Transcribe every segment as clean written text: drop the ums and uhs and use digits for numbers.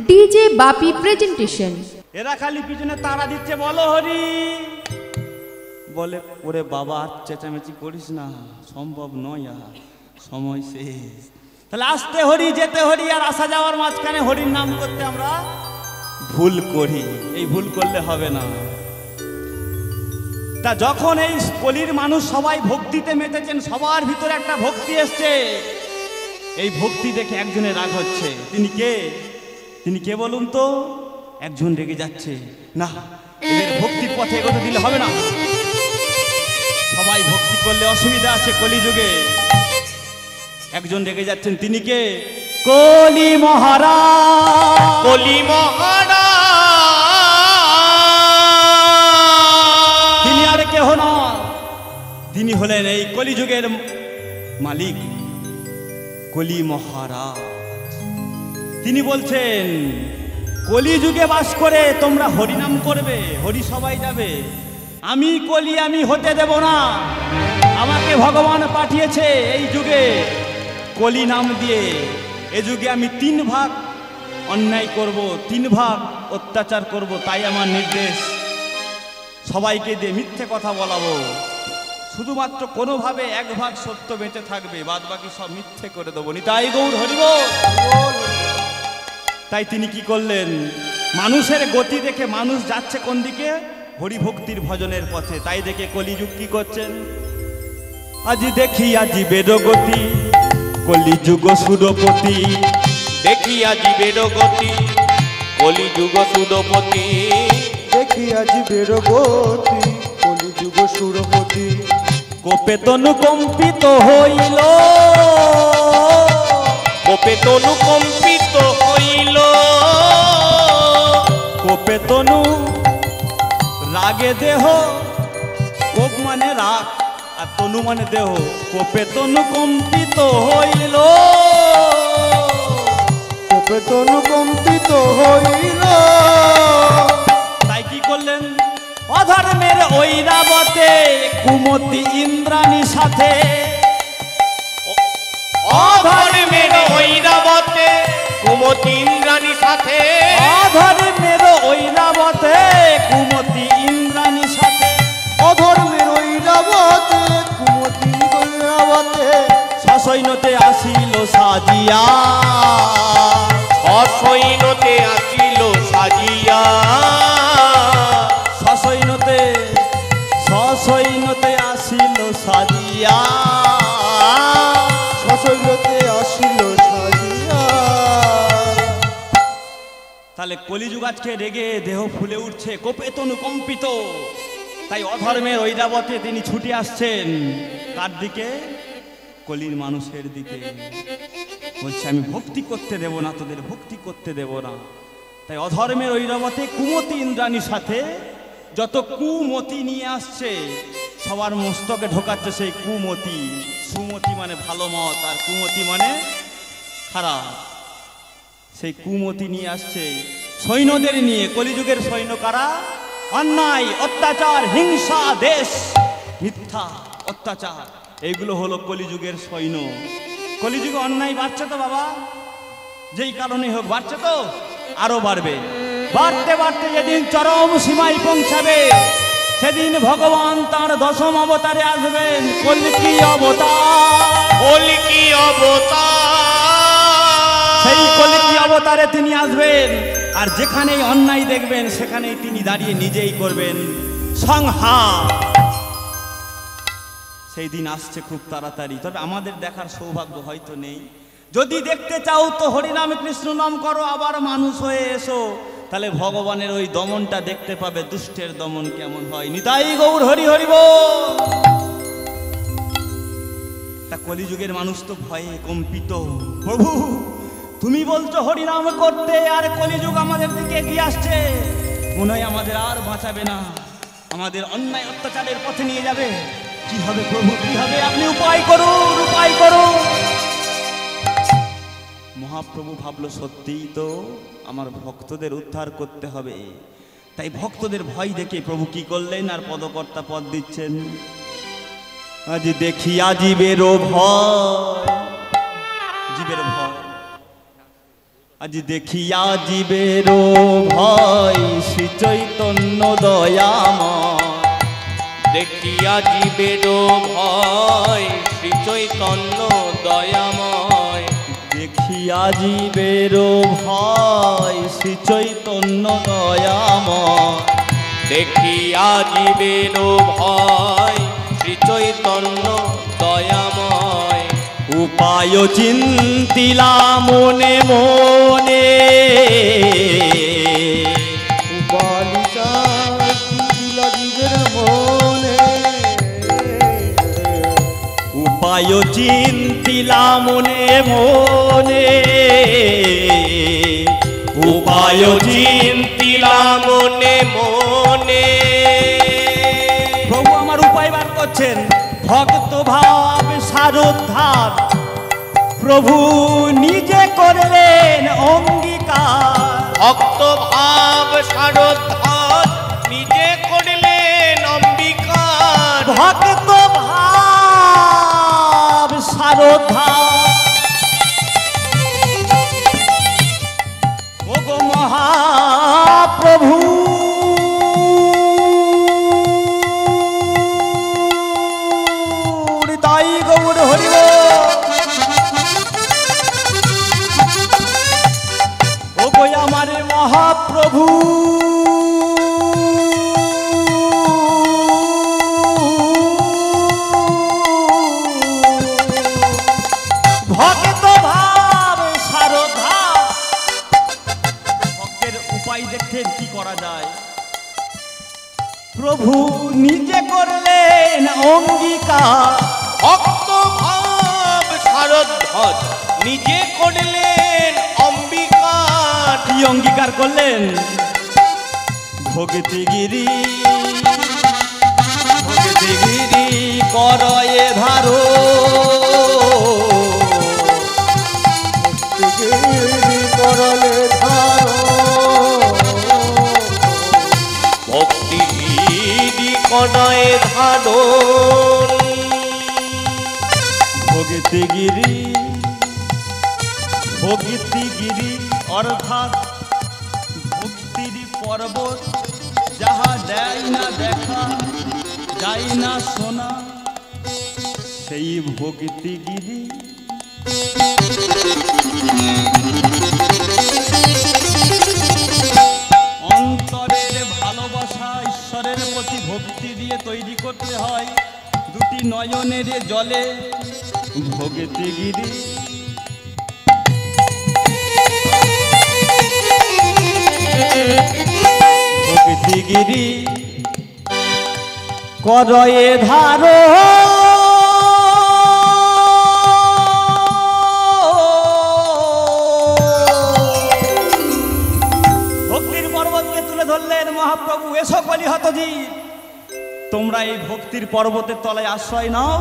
DJ বাপি presentation. এরা খালি পিছনে তাড়া দিচ্ছে, বলো হরি বলে, ওরে বাবা আর চেঁচামেচি করিস না, সম্ভব নয়, আর সময় শেষ। তাহলে আসতে হরি, যেতে হরি, আর আসা যাওয়ার মাঝখানে হরির নাম করতে আমরা ভুল করি। এই ভুল করলে হবে না। তা যখন এই কলির মানুষ সবাই ভক্তিতে মেতেছেন, সবার ভিতরে একটা ভক্তি এসছে, এই ভক্তি দেখে একজনের রাগ হচ্ছে। তিনি কে? তিনি কে বলুন তো? একজন রেগে যাচ্ছে, না এদের ভক্তির পথে এগোতে দিলে হবে না, সবাই ভক্তি করলে অসুবিধা আছে কলিযুগে। একজন রেগে যাচ্ছেন, তিনি কে? কলি মহারাজ। কলি মহারাজ তিনি আর কেহ না, তিনি হলেন এই কলিযুগের মালিক, কলি মহারাজ। তিনি বলছেন, কলিযুগে বাস করে তোমরা হরিনাম করবে, হরি সবাই যাবে, আমি কলি আমি হতে দেব না। আমাকে ভগবান পাঠিয়েছে এই যুগে কলি নাম দিয়ে। এ যুগে আমি 3 ভাগ অন্যায় করব, 3 ভাগ অত্যাচার করব, তাই আমার নির্দেশ। সবাইকে দিয়ে মিথ্যে কথা বলাবো, শুধুমাত্র কোনোভাবে 1 ভাগ সত্য বেঁচে থাকবে, বাদ বাকি সব মিথ্যে করে দেবো। নিতাই গৌর হরি বল। তাই তিনি কি করলেন? মানুষের গতি দেখে, মানুষ যাচ্ছে কোন দিকে? হরিভক্তির ভজনের পথে। তাই দেখে কলিযুগ কি করছেন? আজি দেখি আজি বেদগতি, কলিযুগ সুরপতি। দেখি আজি বেরগতি, কলিযুগ সুরপতি। দেখি আজি বেরগতি, কলিযুগ সুরপতি। কোপে তনু কম্পিত হইল, কোপে তনু কম্পিত হইল। কোপে তনু রাগে দেহ, কোপ মানে রাগ আর তনু মানে দেহ। কোপে তনু কম্পিত হইল, কোপে তনু কম্পিত হইল। তাই কি করলেন? অধর্মের ঐরাবতে কুমতি ইন্দ্রাণী সাথে। অধর্মের ঐরাবতে কুমতি ইন্দ্রাণী সাথে। অধর্মের ঐরাবতে কুমতি ইন্দ্রাণী সাথে। অধর্মের ঐরাবতে কুমতি ঐরাবতে। সসৈন্যতে আসিল সাজিয়া, অসৈন্যতে আসিল সাজিয়া। সসৈন্যতে, সসৈন্যতে আসিল সাজিয়া। সসৈন্যতে আসিল সাজিয়া। তাহলে কলিযুগ আজকে রেগে দেহ ফুলে উঠছে, কোপে তনু কম্পিত। তাই অধর্মের ঐরাবতে তিনি ছুটে আসছেন কার দিকে? কলির মানুষের দিকে। বলছে আমি ভক্তি করতে দেব না, তোদের ভক্তি করতে দেব না। তাই অধর্মের ঐরাবতে কুমতি ইন্দ্রাণীর সাথে যত কুমতি নিয়ে আসছে, সবার মস্তকে ঢোকাচ্ছে সেই কুমতি। সুমতি মানে ভালো মত, আর কুমতি মানে খারাপ। সেই কুমতি নিয়ে আসছে সৈন্যদের নিয়ে। কলিযুগের সৈন্য কারা? অন্যায়, অত্যাচার, হিংসা, দেশ, মিথ্যা, অত্যাচার, এইগুলো হলো কলিযুগের সৈন্য। কলিযুগে অন্যায় বাড়ছে তো বাবা, যেই কারণে হোক বাড়ছে তো, আরো বাড়বে। বাড়তে বাড়তে যেদিন চরম সীমায় পৌঁছাবে, সেদিন ভগবান তার 10ম অবতারে আসবেন। কল্কি অবতার, কল্কি অবতার। সেই কল্কি অবতারে তিনি আসবেন, আর যেখানেই অন্যায় দেখবেন সেখানেই তিনি দাঁড়িয়ে নিজেই করবেন সংহার। সেই দিন আসছে খুব তাড়াতাড়ি, তবে আমাদের দেখার সৌভাগ্য হয়তো নেই। যদি দেখতে চাও তো হরিনাম কৃষ্ণ নাম করো, আবার মানুষ হয়ে এসো, তাহলে ভগবানের ওই দমনটা দেখতে পাবে, দুষ্টের দমন কেমন হয়। নিতাই গৌর হরি হরি বল। তা কলিযুগের মানুষ তো ভয়ে কম্পিত। প্রভু তুমি বলছো হরিনাম করতে, আর কলিযুগ আমাদের দিকে এগিয়ে আসছে, মনে হয় আমাদের আর বাঁচাবে না, আমাদের অন্যায় অত্যাচারের পথে নিয়ে যাবে। কি হবে প্রভু, কি হবে? আপনি উপায় করুন, উপায় করুন। মহাপ্রভু ভাবলো সত্যিই তো আমার ভক্তদের উদ্ধার করতে হবে। তাই ভক্তদের ভয় দেখে প্রভু কি করলেন? আর পদকর্তা পদ দিচ্ছেন, আজ দেখিয়া জীবেরও ভয়, জীবের ভয়। আজ দেখিয়া জীবেরও ভয় শ্রী চৈতন্য দয়াময়। দেখিয়া জীবেরও ভয় শ্রী চৈতন্য দয়াময়। দেখিয়া জীবেরও ভয় শ্রী চৈতন্য দয়াময়। দেখিয়া জীবেরও ভয় শ্রী চৈতন্য দয়াময়। উপায় চিন্তিলা মনে মনে, বালিকা চিন্তিলা জীবের মনে। উপায় চিন্তিলা মনে মনে, উপায় চিন্তিলা মনে মনে। প্রভু আমার উপায় বার করছেন। ভক্ত ভাব সারোদ্ধার প্রভু নিজে করলেন অঙ্গীকার। ভক্ত ভাব সারোদ্ধার নিজে করলেন অম্বিকার। ভক্ত ভাব সারোদ্ধার ওগো মহাপ্রভু, তাই গৌর হরিব। ওগো আমার মহাপ্রভু, ভক্ত ভাব সারোধা। ভক্তের উপায় দেখতেন কি করা যায়। প্রভু নিজে করলেন অঙ্গীকার। ভক্ত ভাব সারোদ্ধার নিজে করলেন অম্বিকার। কি অঙ্গীকার করলেন? ভক্তিগিরি ভক্তিগিরি করয়ে ধারো, ভক্তিগিরি করলে ধারো। ভক্তিগিরি কনয়ে ধারণ। ভক্তিগিরি ভক্তিগিরি অর্থাৎ ভক্তির পর্বত, যাহা দেয় না দেখা যায় না শোনা, সেই ভক্তিগিরি। অন্তরের ভালোবাসা ঈশ্বরের প্রতি ভক্তি দিয়ে তৈরি করতে হয়। দুটি নয়নের জলে ভক্তিগিরি। ভক্তিগিরি করয়ে ধারো, ভক্তির পর্বতকে তুলে ধরলেন মহাপ্রভু। এসো কলিহত জীব, তোমরা এই ভক্তির পর্বতের তলায় আশ্রয় নাও।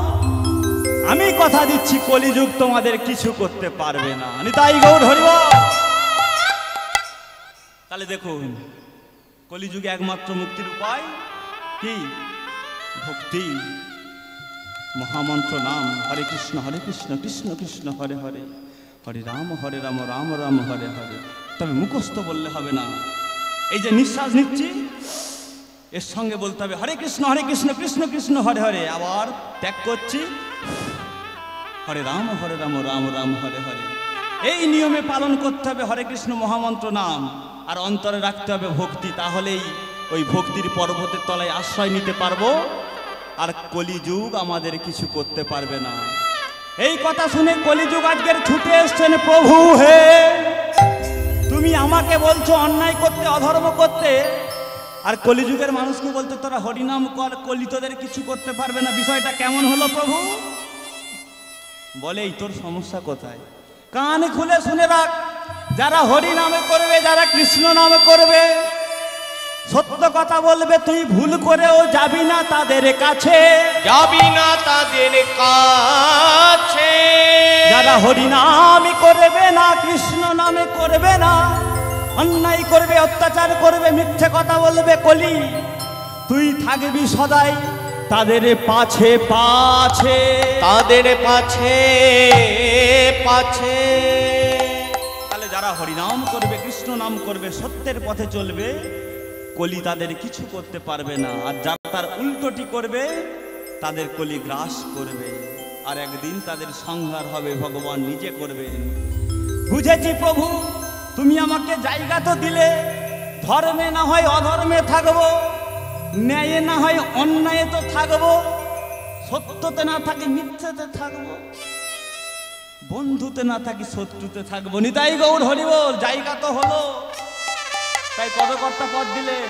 আমি কথা দিচ্ছি কলিযুগ তোমাদের কিছু করতে পারবে না। নিতাই গৌর হরিব। তাহলে দেখুন, কলিযুগে একমাত্র মুক্তির উপায় কি? ভক্তি, মহামন্ত্র নাম হরে কৃষ্ণ কৃষ্ণ কৃষ্ণ হরে হরে, হরে রাম রাম রাম হরে হরে। তবে মুখস্থ বললে হবে না। এই যে নিঃশ্বাস নিচ্ছি, এর সঙ্গে বলতে হবে হরে কৃষ্ণ কৃষ্ণ কৃষ্ণ হরে হরে। আবার ত্যাগ করছি, হরে রাম রাম রাম হরে হরে। এই নিয়মে পালন করতে হবে হরে কৃষ্ণ মহামন্ত্র নাম, আর অন্তরে রাখতে হবে ভক্তি। তাহলেই ওই ভক্তির পর্বতের তলায় আশ্রয় নিতে পারবো, আর কলিযুগ আমাদের কিছু করতে পারবে না। এই কথা শুনে কলিযুগ আজকের ছুটে এসছেন। প্রভু হে, তুমি আমাকে বলছো অন্যায় করতে, অধর্ম করতে, আর কলিযুগের মানুষকে বলতে তোরা হরিনাম কর, কলি তোদের কিছু করতে পারবে না। বিষয়টা কেমন হলো প্রভু? বলে এই তোর সমস্যা কোথায়? কান খুলে শুনে রাখ। যারা হরি নামে করবে, যারা কৃষ্ণ নামে করবে, সত্য কথা বলবে, তুই ভুল করেও যাবি না তাদের কাছে, যাবি না তাদের কাছে। যারা হরি নামই করবে না, কৃষ্ণ নামে করবে না, অন্যায় করবে, অত্যাচার করবে, মিথ্যে কথা বলবে, কলি তুই থাকবি সদাই তাদের পাছে পাছে, তাদের পাছে পাছে। তাহলে যারা যারা হরিনাম করবে, কৃষ্ণ নাম করবে, সত্যের পথে চলবে, কলি তাদের কিছু করতে পারবে না। আর যারা তার উল্টোটি করবে তাদের কলি গ্রাস করবে, আর একদিন তাদের সংহার হবে, ভগবান নিজে করবেন। বুঝেছি প্রভু, তুমি আমাকে জায়গা তো দিলে, ধর্মে না হয় অধর্মে থাকবো, ন্যায়ে না হয় অন্যায়ে তো থাকবো, সত্যতে না থাকি মিথ্যাতে থাকবো, বন্ধুতে না থাকি শত্রুতে থাকবো। নিতাই গৌর হরি বল। জায়গা তো হলো, তাই পদকর্তা পদ দিলেন।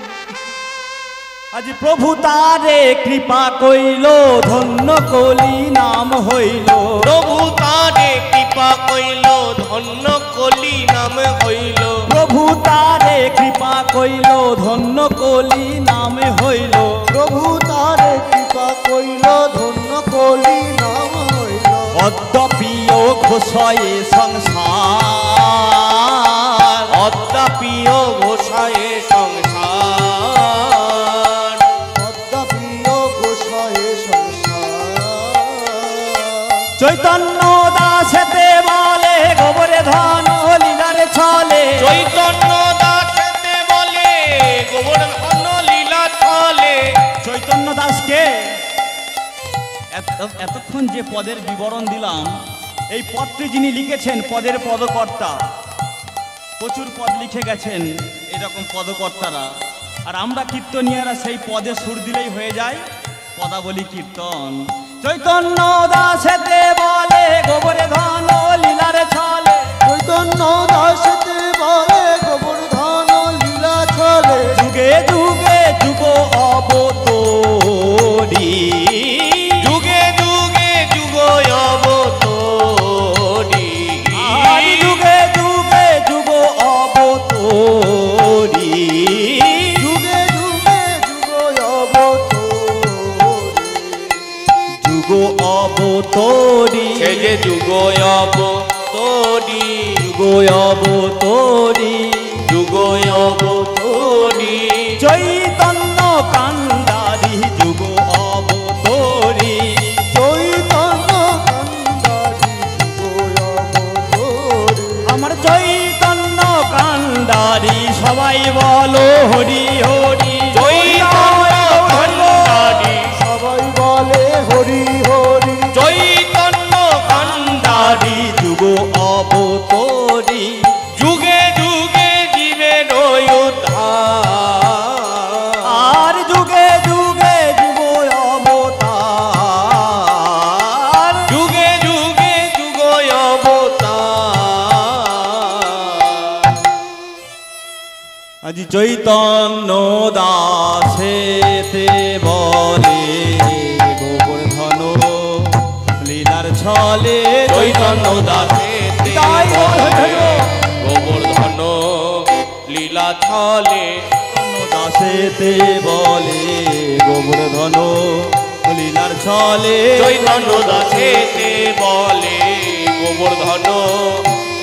আজ প্রভু তারে কৃপা কইল, ধন্য কলি নাম হইল। প্রভু তারে কৃপা কইল, ধন্য কলি নাম হইল। প্রভু তারে কৃপা কইল, ধন্য কলি নাম হইল। প্রভু তারে কৃপা কইল, ধন্য কলি নাম হইল। অদ্যপিও ঘোষয়ে সংসার, অদ্যাপিও ঘোষায়ে সংসার। অদ্যাপিও গোসায়ে সংসার। চৈতন্য দাসেতে বলে গোবরে ধন লীলার ছলে। চৈতন্য দাসেতে বলে গোবর্ধন লীলা ছলে। চৈতন্য দাসকে এতক্ষণ যে পদের বিবরণ দিলাম, এই পদটি যিনি লিখেছেন, পদের পদকর্তা, প্রচুর পদ লিখে গেছেন এরকম পদকর্তারা। আর আমরা কীর্তনিয়ারা সেই পদে সুর দিলেই হয়ে যায় পদাবলী কীর্তন। চৈতন্য দাসেতে বলে গোবরে ধন লীলার ছলে। চৈতন্য দাসেতে বলে গোবর্ধন লীলা ছলে। যুগে যুগে যুগ অবতরী, যুগে যুগে যুগ অবতরী। আর যুগে যুগে যুগ অবতরী। যুগে যুগে যুগ অবতরী। যুগ অবতরী, সে যে যুগ অবতরী। যুগ অবতরী, যুগ অবতরী। চৈতন্য কান্ডারি যুগ অবতরী। চৈতন্য কান্ডারি যুগ অবতরী। আমার চৈতন্য কান্ডারি, সবাই বলো হরি হরি। চৈতন্য কান্ডারি, সবাই বলে হরি হরি। চৈতন্য কান্ডারি। যুগ অবতরী, যুগে যুগে জীবের উদ্ধার। আর যুগে যুগে যুগ অবতার। যুগে যুগে যুগ অবতার। আজ চৈতন্য দাসেতে বলে গোবর্ধন লীলার ছলে। চৈতন্য দাসেতে তাই বলে গোবর্ধন লীলা ছলে। দাসেতে বলে গোবর্ধন লীলার ছলে। চৈতন্য দাসেতে বলে গোবর্ধন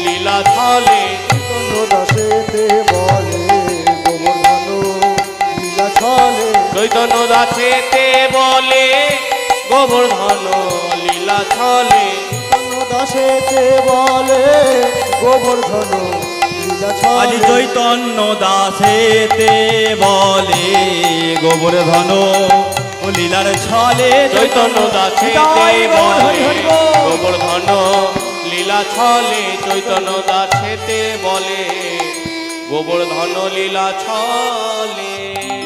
লীলা ছলে। চৈতন্য দাসেতে বলে গোবর্ধন লীলা ছলে। চৈতন্য দাসেতে বলে গোবর্ধন লীলা ছলে। চৈতন্য দাসেতে বলে গোবর্ধন লীলা আজ ছলে। চৈতন্য দাসেতে বলে গোবর্ধন লীলার ছলে। চৈতন্য দাসেতে বলে গোবর্ধন লীলা ছলে। চৈতন্য দাসেতে বলে গোবর্ধন লীলা ছলে।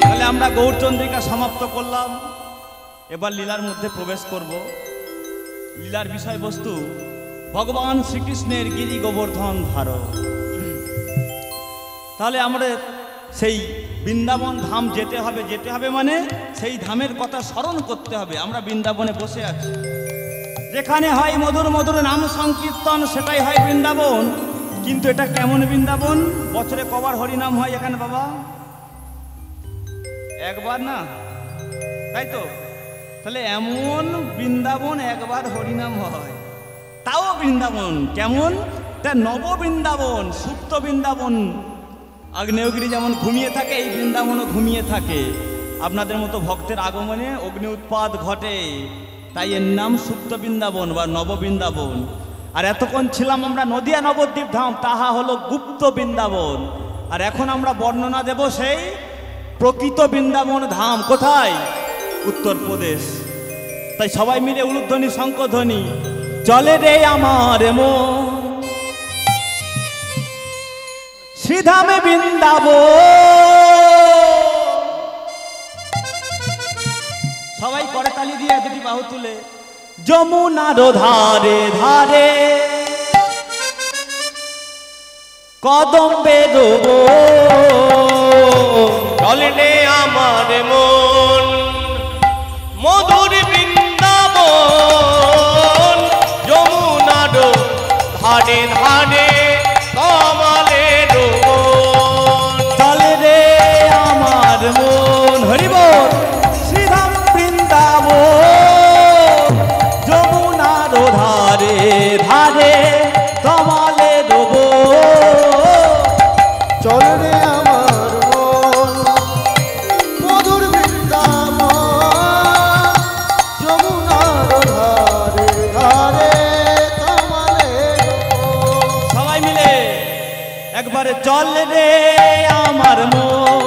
তাহলে আমরা গৌরচন্দ্রিকা সমাপ্ত করলাম, এবার লীলার মধ্যে প্রবেশ করব। লীলার বিষয়বস্তু ভগবান শ্রীকৃষ্ণের গিরি গোবর্ধন ধারণ। তাহলে আমরা সেই বৃন্দাবন ধাম যেতে হবে মানে সেই ধামের কথা স্মরণ করতে হবে। আমরা বৃন্দাবনে বসে আছি, যেখানে হয় মধুর মধুর নাম সংকীর্তন, সেটাই হয় বৃন্দাবন। কিন্তু এটা কেমন বৃন্দাবন? বছরে কবার হরিনাম হয় এখানে বাবা? একবার না, তাই তো? তাহলে এমন বৃন্দাবন একবার হরিনাম হয়, তাও বৃন্দাবন কেমন? তা নব বৃন্দাবন, সুপ্ত বৃন্দাবন। আগ্নেয়গিরি যেমন ঘুমিয়ে থাকে, এই বৃন্দাবনও ঘুমিয়ে থাকে। আপনাদের মতো ভক্তের আগমনে অগ্নি উৎপাত ঘটে, তাই এর নাম সুপ্ত বৃন্দাবন বা নব বৃন্দাবন। আর এতক্ষণ ছিলাম আমরা নদিয়া নবদ্বীপ ধাম, তাহা হলো গুপ্ত বৃন্দাবন। আর এখন আমরা বর্ণনা দেব সেই প্রকৃত বৃন্দাবন ধাম কোথায়? উত্তরপ্রদেশ। তাই সবাই মিলে উলুধ্বনি শঙ্খধ্বনি, চলে রে আমার মন শ্রীধামে বৃন্দাবন। সবাই করে তালি দিয়ে দুটি বাহু তুলে, যমুনার ধারে ধারে কদম্বে দেব, চলে রে আমার মন মধুর বৃন্দাবন, যমুনার ধারে ধারে কমলের বন। চলে রে আমার মন হরি বল শ্রীধাম বৃন্দাবন, যমুনার ধারে ধারে কমলের বন। চল রে আমার মন মধুর বৃন্দাবন, যমুনার ধারে ধারে কমলের বন। সবাই মিলে একবারে চল রে আমার মন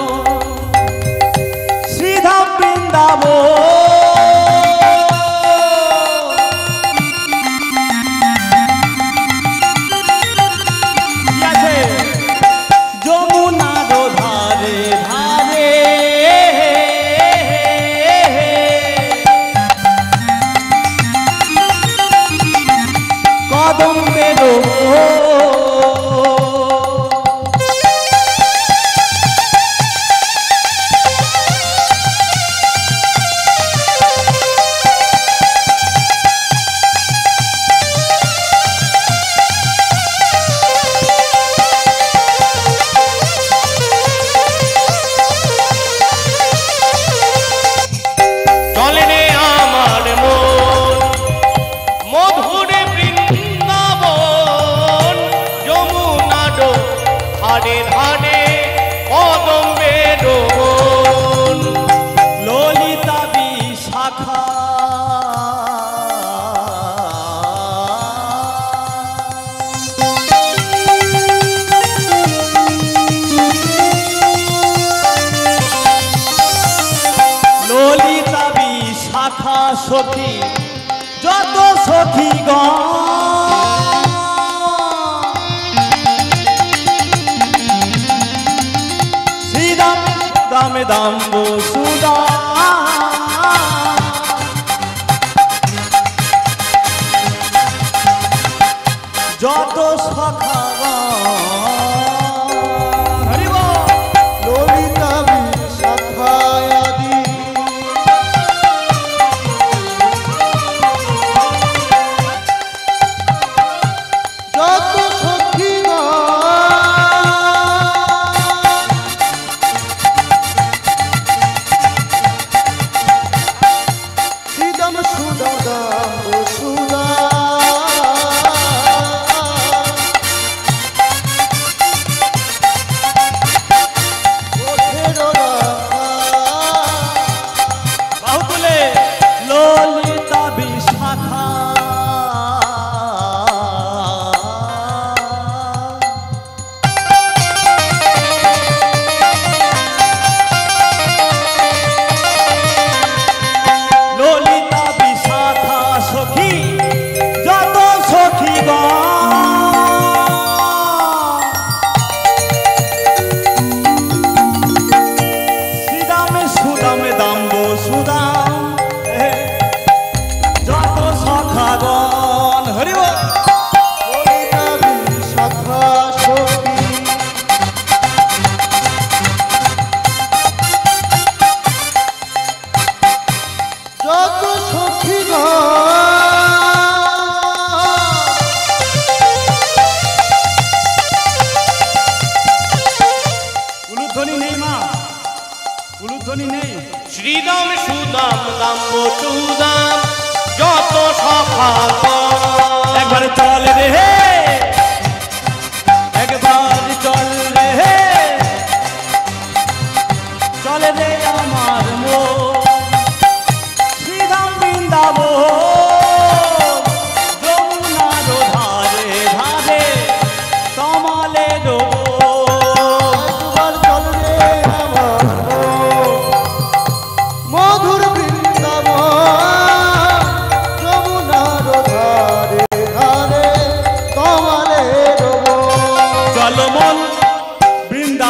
শ্রীধাম বৃন্দাবন। কি আছে? যমুনার ধারে ধারে কদম্বের চলে রে আমার মন মধুর বৃন্দাবন, যমুনার ধারে ধারে কদম্বের বন। ললিতা বিশাখা ললিতা বিশাখা সখী যত সখী শ্রীরাম দামে দাম সুদা যত সখা হরি বল। ললিতা বিশাখায়াদি যত সখীগণ, শ্রীদাম সুদাম সুদা বাহু তুলে ললিতা বিশাখা ললিতা বিশাখা সখী যত সখী শ্রীদামে সুদামে দাম্ব সুদাম যত সখাগণ হরি বল। ললিতা বিশাখা সখী যত সখীগণ, উলুধ্বনি নেই মা, উলুধ্বনি নেই। শ্রীদাম সুদাম দাম্ব সুদাম যত সখাগণ। একবার চল রে হে, একবার চল রে হে, চল রে আমার মন শ্রীধাম বৃন্দাবন, যমুনার ধারে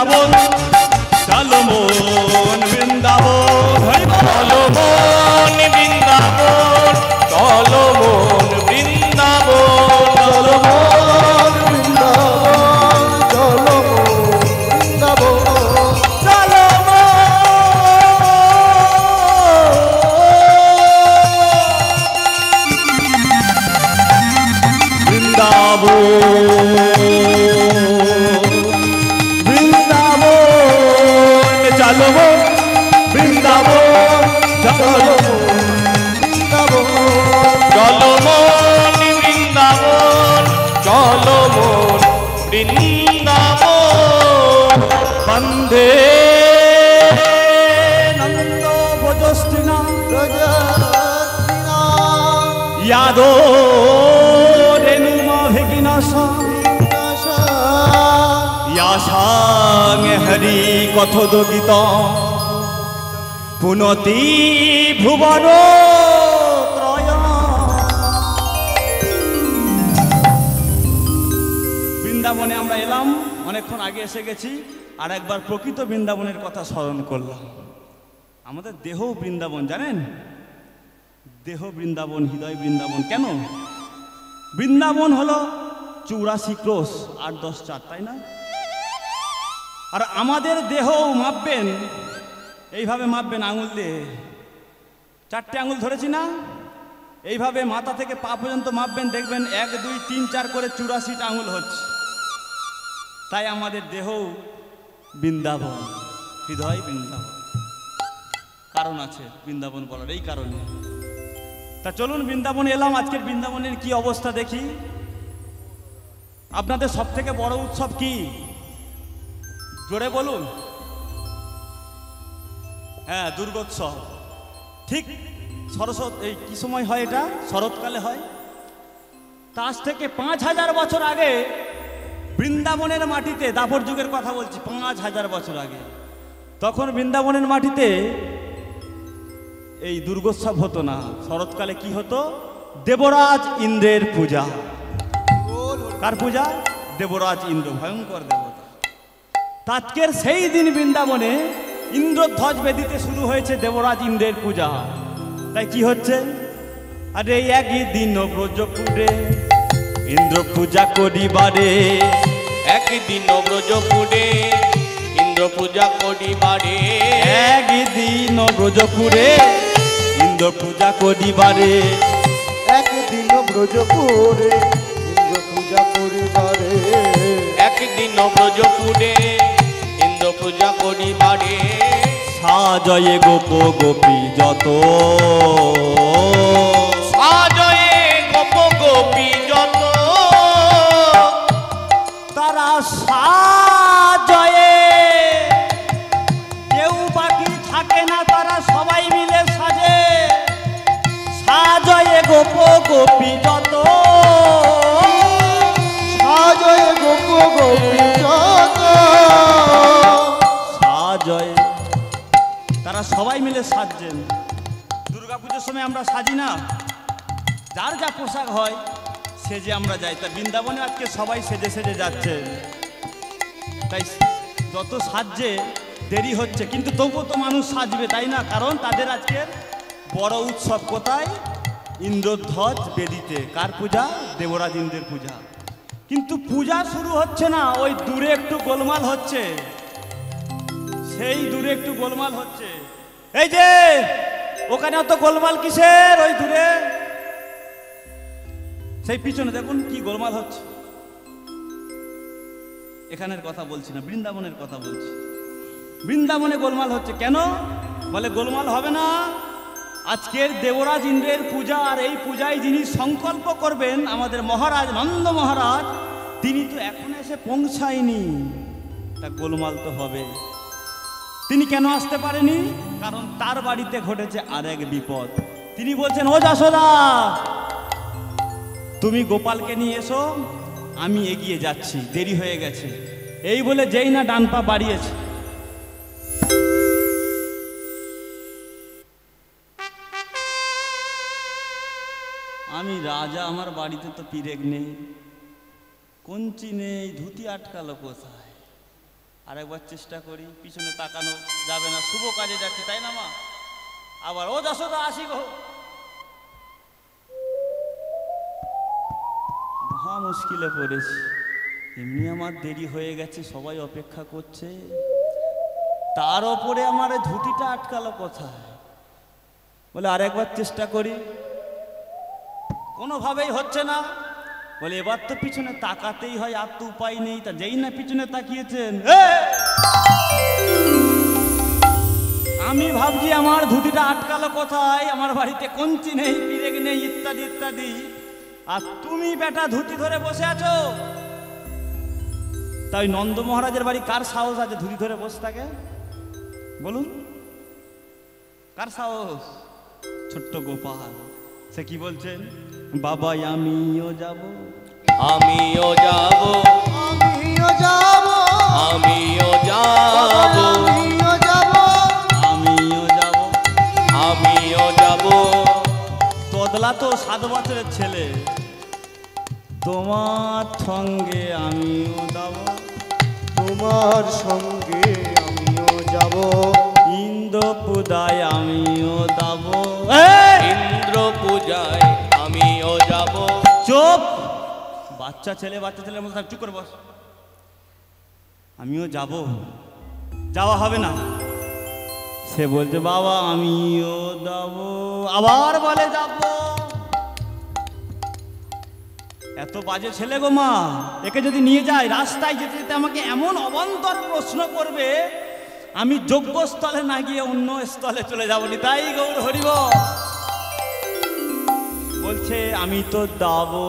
বৃন্দাবন চলো মন বৃন্দাবন হরি বল। চলো মন বৃন্দাবন, চলো মন বৃন্দাবন, চলো মন বৃন্দাবন, চলো মন বৃন্দাবন, চলো বৃন্দাবন চলো চলো মন বৃন্দাবন, চলো মন বৃন্দাবন। বন্দে নন্দ ভোজস্তিনা ব্রজস্তিনা यादो रेणुमा भेगिनाशा यासांग हरि कथोदगित पुनति भुवन বৃন্দাবনে আমরা এলাম, অনেকক্ষণ আগে এসে গেছি, আর একবার প্রকৃত বৃন্দাবনের কথা স্মরণ করলাম। আমাদের দেহ বৃন্দাবন, জানেন? দেহ বৃন্দাবন, হৃদয় বৃন্দাবন। কেন? বৃন্দাবন হলো 84 ক্রোশ 8-10 চার, তাই না? আর আমাদের দেহ মাপবেন, এইভাবে মাপবেন আঙুল দিয়ে, 4টে আঙুল ধরেছি না, এইভাবে মাথা থেকে পা পর্যন্ত মাপবেন, দেখবেন 1 2 3 4 করে 84টা আঙুল হচ্ছে। তাই আমাদের দেহ বৃন্দাবন, হৃদয় বৃন্দাবন। কারণ আছে বৃন্দাবন বলার, এই কারণে। তা চলুন বৃন্দাবনে এলাম, আজকের বৃন্দাবনের কি অবস্থা দেখি। আপনাদের সব থেকে বড় উৎসব কি? জোরে বলুন। হ্যাঁ, দুর্গোৎসব। ঠিক সরস্বতী, এই কি সময় হয় এটা? শরৎকালে হয়। তা আজ থেকে 5000 বছর আগে বৃন্দাবনের মাটিতে, দাপর যুগের কথা বলছি, 5000 বছর আগে, তখন বৃন্দাবনের মাটিতে এই দুর্গোৎসব হতো না। শরৎকালে কি হতো? দেবরাজ ইন্দ্রের পূজা। কার পূজা? দেবরাজ ইন্দ্র, ভয়ঙ্কর দেবতা। আজকের সেই দিন বৃন্দাবনে ইন্দ্রধ্বজ বেদিতে শুরু হয়েছে দেবরাজ ইন্দ্রের পূজা। তাই কি হচ্ছে? আরে একই দিন ব্রজপুরে ইন্দ্র পূজা করিবারে, একদিন ব্রজপুরে ইন্দ্র পূজা করিবারে, একদিন ব্রজপুরে ইন্দ্র পূজা করিবারে, একদিন ব্রজপুরে ইন্দ্র পূজা করিবারে, একদিন ব্রজপুরে ইন্দ্র পূজা করিবারে। সাজয়ে গোপ গোপী যত, সাজয়ে গোপ গোপী যত, তারা সাজয়ে, কেউ বাকি থাকে না, তারা সবাই মিলে সাজে। সাজয়ে গোপ গোপী যত, সাজয়ে গোপ গোপী যত, সাজয়ে, তারা সবাই মিলে সাজছেন। দুর্গাপুজোর সময় আমরা সাজি না, যার যা পোশাক হয় সেজে আমরা যাই। তা বৃন্দাবনে আজকে সবাই সেজে সেজে যাচ্ছে। তাই যত সাজছে দেরি হচ্ছে, কিন্তু তবুও তো মানুষ সাজবে, তাই না? কারণ তাদের আজকের বড় উৎসব কোথায়? ইন্দ্রধ্বজ বেদিতে। কার পূজা? দেবরাজ ইন্দ্রের পূজা। কিন্তু পূজা শুরু হচ্ছে না, ওই দূরে একটু গোলমাল হচ্ছে, সেই দূরে একটু গোলমাল হচ্ছে। এই যে ওখানে তো গোলমাল কিসের? ওই দূরে, সেই পিছনে দেখুন কি গোলমাল হচ্ছে। এখানের কথা বলছি না, বৃন্দাবনের কথা বলছি। বৃন্দাবনে গোলমাল হচ্ছে কেন? বলে গোলমাল হবে না, আজকের দেবরাজ ইন্দ্রের পূজা, আর এই পূজায় যিনি সংকল্প করবেন আমাদের মহারাজ নন্দ মহারাজ, তিনি তো এখন এসে পৌঁছায়নি। তা গোলমাল তো হবে। তিনি কেন আসতে পারেনি? কারণ তার বাড়িতে ঘটেছে আরেক বিপদ। তিনি বলছেন, ও যশোদা, তুমি গোপালকে নিয়ে এসো, আমি এগিয়ে যাচ্ছি, দেরি হয়ে গেছে। এই বলে যেই না ডান পা বাড়িয়েছে, আমি রাজা, আমার বাড়িতে তো পিরেক নেই, কঞ্চি নেই, ধুতি আটকালো কোথায়? আরেকবার চেষ্টা করি, পিছনে তাকানো যাবে না, শুভ কাজে যাচ্ছে তাই না মা? আবার ও যশোদা আসি গো, মহা মুশকিলে পড়েছি। এমনি আমার দেরি হয়ে গেছে, সবাই অপেক্ষা করছে, তার ওপরে আমার ধুতিটা আটকালো কোথায়? বলে আরেকবার চেষ্টা করি, কোনোভাবেই হচ্ছে না। বলে এবার তো পিছনে তাকাতেই হয়, আর তো উপায় নেই। তা যেই না পিছনে তাকিয়েছেন, আমি ভাবছি আমার ধুতিটা আটকালো কোথায়, আমার বাড়িতে কঞ্চি নেই, পিরেক নেই, ইত্যাদি ইত্যাদি, আর তুমি বেটা ধুতি ধরে বসে আছো। তাই নন্দ মহারাজের বাড়ি কার সাহস আছে ধুতি ধরে বসে থাকে বলুন? কার সাহস? ছোট্ট গোপাল, সে কি বলছেন? বাবা আমিও যাব, আমিও যাব, আমিও যাব, আমিও যাব, আমিও যাব, আমিও যাব, আমিও যাব। তদলা তো 7 বছরের ছেলে, তোমার সঙ্গে আমিও যাব, তোমার সঙ্গে আমিও যাব, ইন্দ্র পূজায় আমিও যাব। ইন্দ্র পূজায় আমিও যাব। চুপ! বাচ্চা ছেলে মতো চুপ করে বস। আমিও যাব, যাওয়া হবে না। সে বলছে বাবা আমিও যাব, আবার বলে যাব। এত বাজে ছেলে গো মা, একে যদি নিয়ে যায় রাস্তায় যেতে যেতে আমাকে এমন অবান্তর প্রশ্ন করবে, আমি যোগ্য স্থলে না গিয়ে অন্য স্থলে চলে যাব। তাই গৌর হরিব বলছে আমি তো যাবো।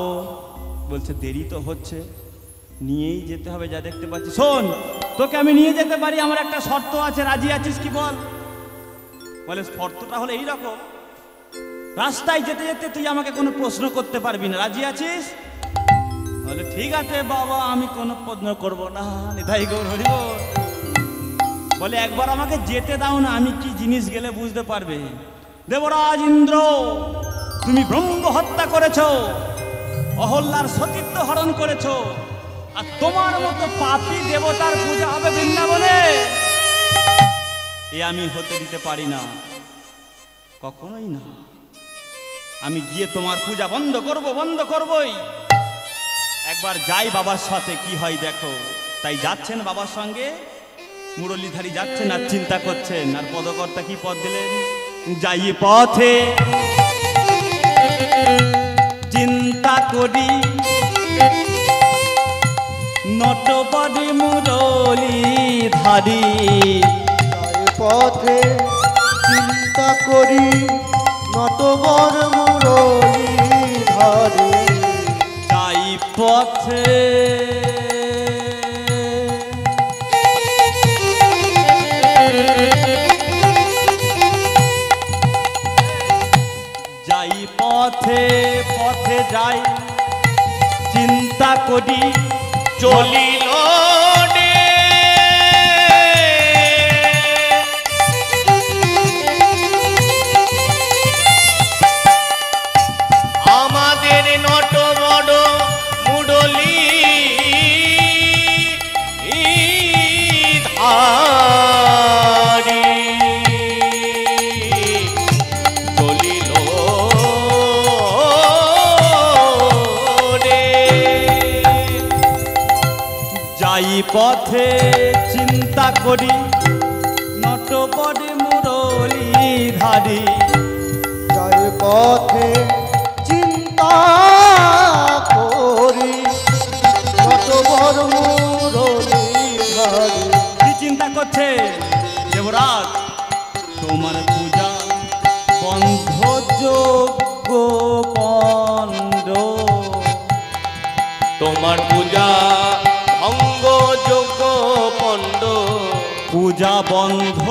বলছে দেরি তো হচ্ছে, নিয়েই যেতে হবে, যা দেখতে পাচ্ছি। শোন, তোকে আমি নিয়ে যেতে পারি, আমার একটা শর্ত আছে, রাজি আছিস কি বল? বলে শর্তটা হলো এইরকম, রাস্তায় যেতে যেতে তুই আমাকে কোনো প্রশ্ন করতে পারবি না, রাজি আছিস? বলে ঠিক আছে বাবা, আমি কোনো প্রশ্ন করব না। নিতাই গৌর হরি বল। বলে একবার আমাকে যেতে দাও না, আমি কি জিনিস গেলে বুঝতে পারবে। দেবরাজ ইন্দ্র, তুমি ব্রহ্ম হত্যা করেছো, অহল্যার সতীত্ব হরণ করেছো, আর তোমার মতো পাপী দেবতার পূজা হবে বৃন্দাবনে, এ আমি হতে দিতে পারি না, কখনোই না। আমি গিয়ে তোমার পূজা বন্ধ করবই। একবার যাই বাবার সাথে, কি হয় দেখো। তাই যাচ্ছেন বাবার সঙ্গে, মুরলীধারী যাচ্ছেন আর চিন্তা করছেন। আর পদকর্তা কি পদ দিলেন? যাই পথে চিন্তা করি, নটবরে মুরলীধারী। যাই পথে চিন্তা করি, নটবর মুরলীধারী। যাই পথে পথে যাই চিন্তা করি, চলিল রে আমাদের নট বড় মুরলী ধারী। চলিল রে যাই পথে চিন্তা করি, নটবরে মুরলীধারী। যাই পথে চিন্তা করি, নটবর মুরলীধারী। কি চিন্তা করছে দেবরাজ? তোমার পূজা বন্ধ, যোগ্য পণ্ড। তোমার পূজা ভঙ্গ যোগ্য পণ্ড। পূজা বন্ধ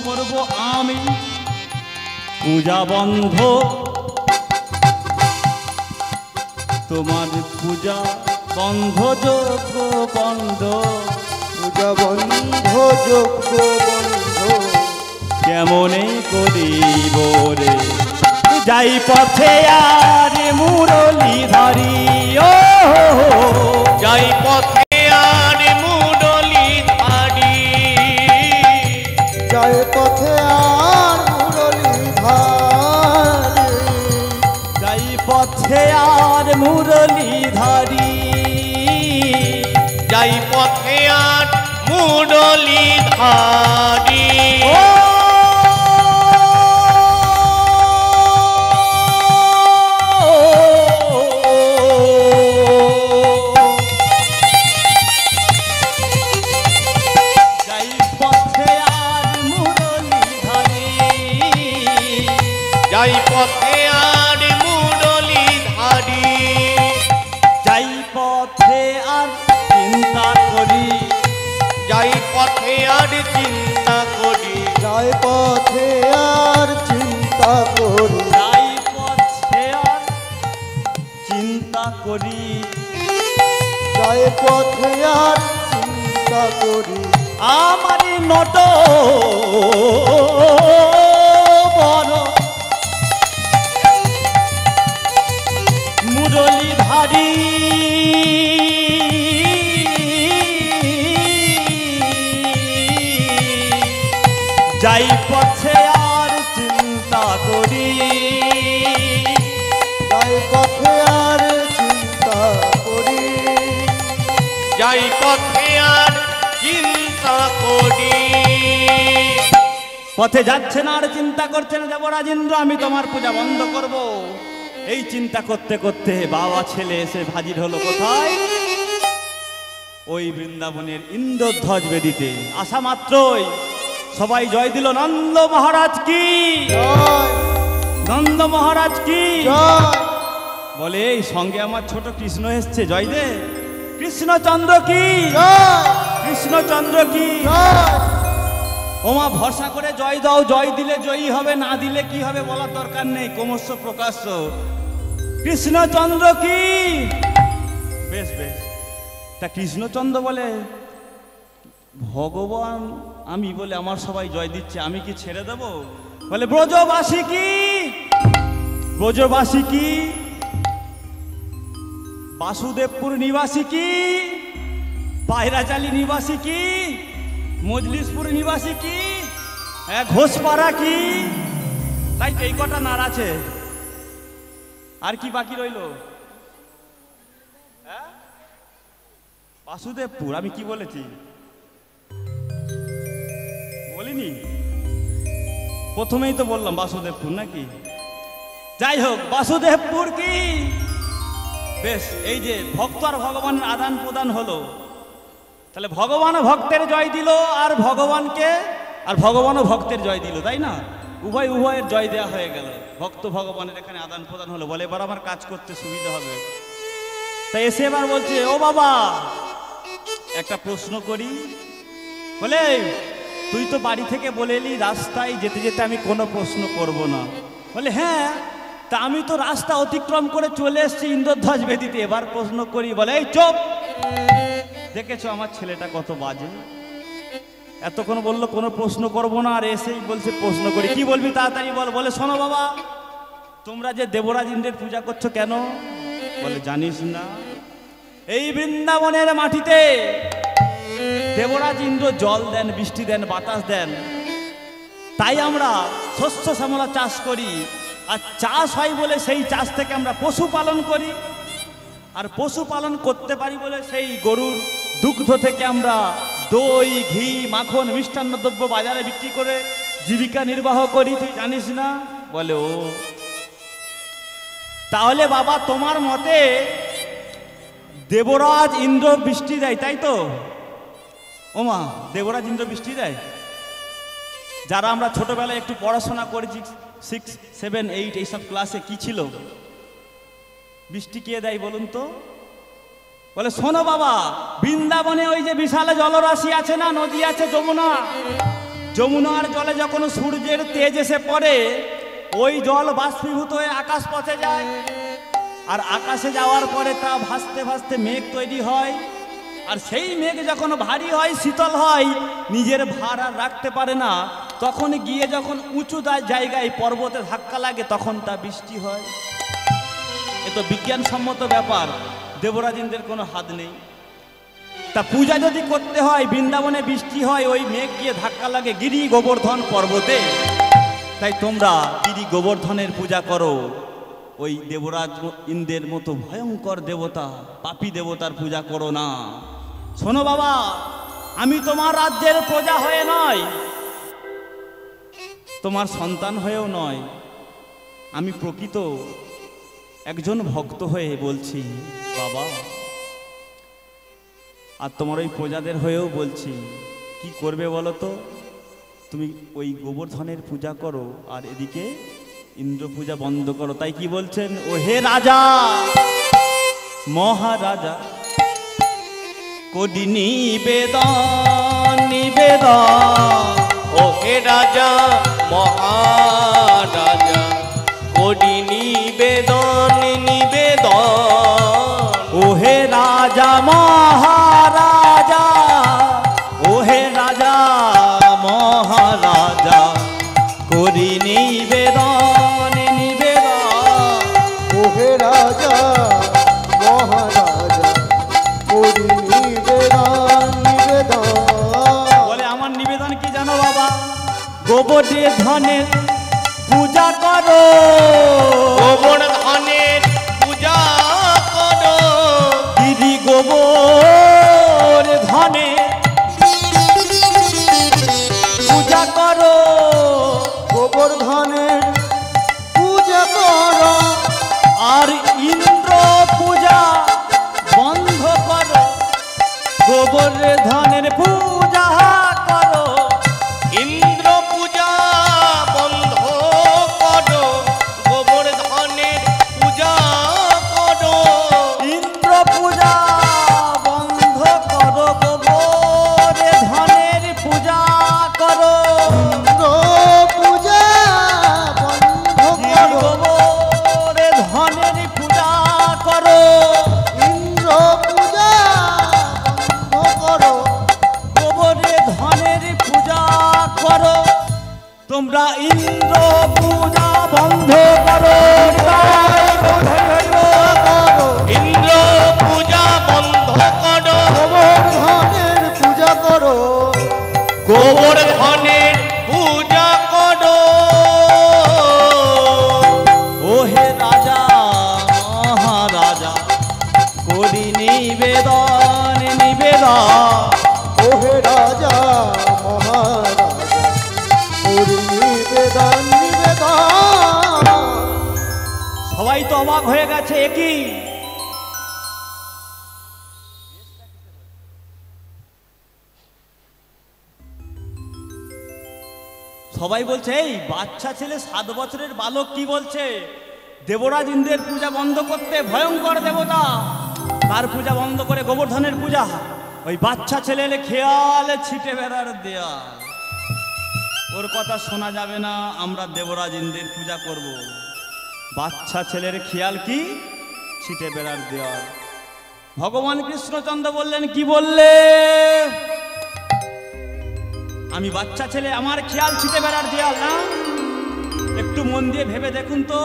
করব আমি, পূজা বন্ধ। তোমার পূজা বন্ধ, যোগ্য বন্ধ। পূজা বন্ধ, যোগ্য বন্ধ। কেমনে করিব রে, যাই পথে আর মুরলীধারী। ও যাই পথে আর যায় পথে আর মুরলীধারী যাই পথে আর মুরলীধারী যাই পথে আর মুরলীধারী যাই পথে আর মুরলীধারী যাই পথে আর চিন্তা করি যাই পথে আর চিন্তা করি যায় পথে আর চিন্তা করি যাই পথে আর চিন্তা করি যায় পথে আর চিন্তা করি আমারই নট বড় মুরলীধারী যাই পথে আর চিন্তা করি যায় পথে আর চিন্তা করি যাই পথে আর চিন্তা করি পথে যাচ্ছে না আর চিন্তা করছে না দেবরাজেন্দ্র আমি তোমার পূজা বন্ধ করব। এই চিন্তা করতে করতে বাবা ছেলে এসে হাজির হলো কোথায়? ওই বৃন্দাবনের ইন্দ্রধ্বজ বেদিতে। আসা মাত্রই সবাই জয় দিল নন্দ মহারাজ কি, জয় নন্দ মহারাজ কি। জয় বলে এই সঙ্গে আমার ছোট কৃষ্ণ এসছে, জয় দে। কৃষ্ণচন্দ্র কি, জয় কৃষ্ণচন্দ্র কি। জয় ওমা ভরসা করে জয় দাও, জয় দিলে জয়ী হবে, না দিলে কি হবে বলার দরকার নেই, ক্রমশ প্রকাশ্য। কৃষ্ণচন্দ্র কি। বেশ বেশ, তা কৃষ্ণচন্দ্র বলে ভগবান আমি বলে আমার সবাই জয় দিচ্ছে, আমি কি ছেড়ে দেব? বলে ব্রজবাসী কি, ব্রজবাসী কি, বাসুদেবপুর নিবাসী কি, পায়রাচালি নিবাসী কি, মজলিসপুর নিবাসী কি, ঘোষপাড়া কি। তাই এই কটা নার আছে, আর কি বাকি রইল? বাসুদেবপুর। আমি কি বলেছি বলিনি? প্রথমেই তো বললাম বাসুদেবপুর নাকি। যাই হোক, বাসুদেবপুর কি। বেশ, এই যে ভক্ত আর ভগবানের আদান প্রদান হলো, তাহলে ভগবান ভক্তের জয় দিল আর ভগবানকে, আর ভগবানও ভক্তের জয় দিল, তাই না? উভয়ের জয় দেওয়া হয়ে গেল, ভক্ত ভগবানের এখানে আদান প্রদান হলো। বলে এবার আমার কাজ করতে সুবিধা হবে। তাই এসে এবার বলছে ও বাবা একটা প্রশ্ন করি। বলে তুই তো বাড়ি থেকে বলে এলি রাস্তায় যেতে যেতে আমি কোনো প্রশ্ন করব না। বলে হ্যাঁ, তা আমি তো রাস্তা অতিক্রম করে চলে এসেছি ইন্দ্রধ্বজ বেদিতে, এবার প্রশ্ন করি। বলে এই চুপ, দেখেছো আমার ছেলেটা কত বাজে, এতক্ষণ বললো কোনো প্রশ্ন করব না, আর এসেই বলছে প্রশ্ন করি। কি বলবি তাড়াতাড়ি বল। বলে শোনো বাবা, তোমরা যে দেবরাজ ইন্দ্রের পূজা করছো কেন? বলে জানিস না, এই বৃন্দাবনের মাটিতে দেবরাজ ইন্দ্র জল দেন, বৃষ্টি দেন, বাতাস দেন, তাই আমরা শস্য শ্যামলা চাষ করি। আর চাষ হয় বলে সেই চাষ থেকে আমরা পশুপালন করি, আর পশুপালন করতে পারি বলে সেই গরুর দুগ্ধ থেকে আমরা দই, ঘি, মাখন, মিষ্টান্ন দ্রব্য বাজারে বিক্রি করে জীবিকা নির্বাহ করি। তুই জানিস না? বলে ও, তাহলে বাবা তোমার মতে দেবরাজ ইন্দ্র বৃষ্টি দেয়, তাই তো? ওমা, দেবরাজ ইন্দ্র বৃষ্টি দেয়? যারা আমরা ছোটবেলায় একটু পড়াশোনা করেছি 6, 7, 8 এইসব ক্লাসে, কি ছিল বৃষ্টি কে দেয় বলুন তো? বলে শোনো বাবা, বৃন্দাবনে ওই যে বিশাল জলরাশি আছে না, নদী আছে যমুনা, যমুনার জলে যখন সূর্যের তেজ এসে পড়ে, ওই জল বাষ্পীভূত হয়ে আকাশ পথে যায়, আর আকাশে যাওয়ার পরে তা ভাসতে ভাসতে মেঘ তৈরি হয়, আর সেই মেঘ যখন ভারী হয়, শীতল হয়, নিজের ভার আর রাখতে পারে না, তখন গিয়ে যখন উঁচু জায়গায় পর্বতে ধাক্কা লাগে, তখন তা বৃষ্টি হয়। এ তো বিজ্ঞানসম্মত ব্যাপার, দেবরাজ ইন্দ্রের কোনো হাত নেই। তা পূজা যদি করতে হয়, বৃন্দাবনে বৃষ্টি হয়, ওই মেঘ গিয়ে ধাক্কা লাগে গিরি গোবর্ধন পর্বতে। তাই তোমরা গিরি গোবর্ধনের পূজা করো। ওই দেবরাজ ইন্দ্রের মতো ভয়ঙ্কর দেবতা, পাপী দেবতার পূজা করো না। শোনো বাবা, আমি তোমার রাজ্যের প্রজা হয়ে নয়, তোমার সন্তান হয়েও নয়, আমি প্রকৃত একজন ভক্ত হয়ে বলছি বাবা। আর তোমার ওই প্রজাদের হয়েও বলছি, কি করবে বলো তো? তুমি ওই গোবর্ধনের পূজা করো, আর এদিকে ইন্দ্র পূজা বন্ধ করো। তাই কি বলছেন? ও হে রাজা মহারাজা, কোডি নিবেদন নিবেদন। ও হে রাজা মহারাজা, কোডি নিবেদন নিবেদন। ও হে রাজা মহারাজা, ও হে রাজা মহারাজা, করি নিবেদন নিবেদন। ও হে রাজা মহারাজা, করি নিবেদন নিবেদন। বলে আমার নিবেদন কি জানো বাবা? গোবর্ধনের পূজা করো, গোবর্ধনের পূজা করো। গিরি গোবর্ধনের পূজা করো, গোবর্ধনের পূজা করো। আর ইন্দ্র পূজা বন্ধ করো। গোবর্ধনের পূজা করো, ইন্দ্র পূজা বন্ধ করো। গোবর্ধনের পূজা করো। ইন্দ্র পূজা বন্ধ করো, গোবর্ধনের পূজা করো। ইন্দ্র পূজা বন্ধ করো। গোবর্ধনের পূজা করো, ইন্দ্র পূজা বন্ধ করো। গোবর্ধনের পূজা করো। তোমরা ইন্দ্র পূজা বন্ধ করো। ইন্দ্র পূজা বন্ধ করো। গোবর্ধনের পূজা করো। গোবর্ধনের পূজা করো। ও হে রাজা মহারাজা, করি নিবেদন নিবেদন। ও হে রাজা মহারাজা, করি নিবেদন নিবেদন। সবাই তো অবাক হয়ে গেছে, একই সবাই বলছে এই বাচ্চা ছেলে 7 বছরের বালক কি বলছে? দেবরাজ ইন্দ্রের পূজা বন্ধ করতে, ভয়ঙ্কর দেবতা, তার পূজা বন্ধ করে গোবর্ধনের পূজা। ওই বাচ্চা ছেলে এলে খেয়ালে ছিটে বেড়ার দেয়াল, ওর কথা শোনা যাবে না, আমরা দেবরাজ ইন্দ্রের পূজা করব। বাচ্চা ছেলের খেয়াল কি? ছিটে বেড়ার দেওয়াল। ভগবান কৃষ্ণচন্দ্র বললেন, কি বললে? আমি বাচ্চা ছেলে, আমার খেয়াল ছিটে বেড়ার দেওয়াল না? একটু মন দিয়ে ভেবে দেখুন তো,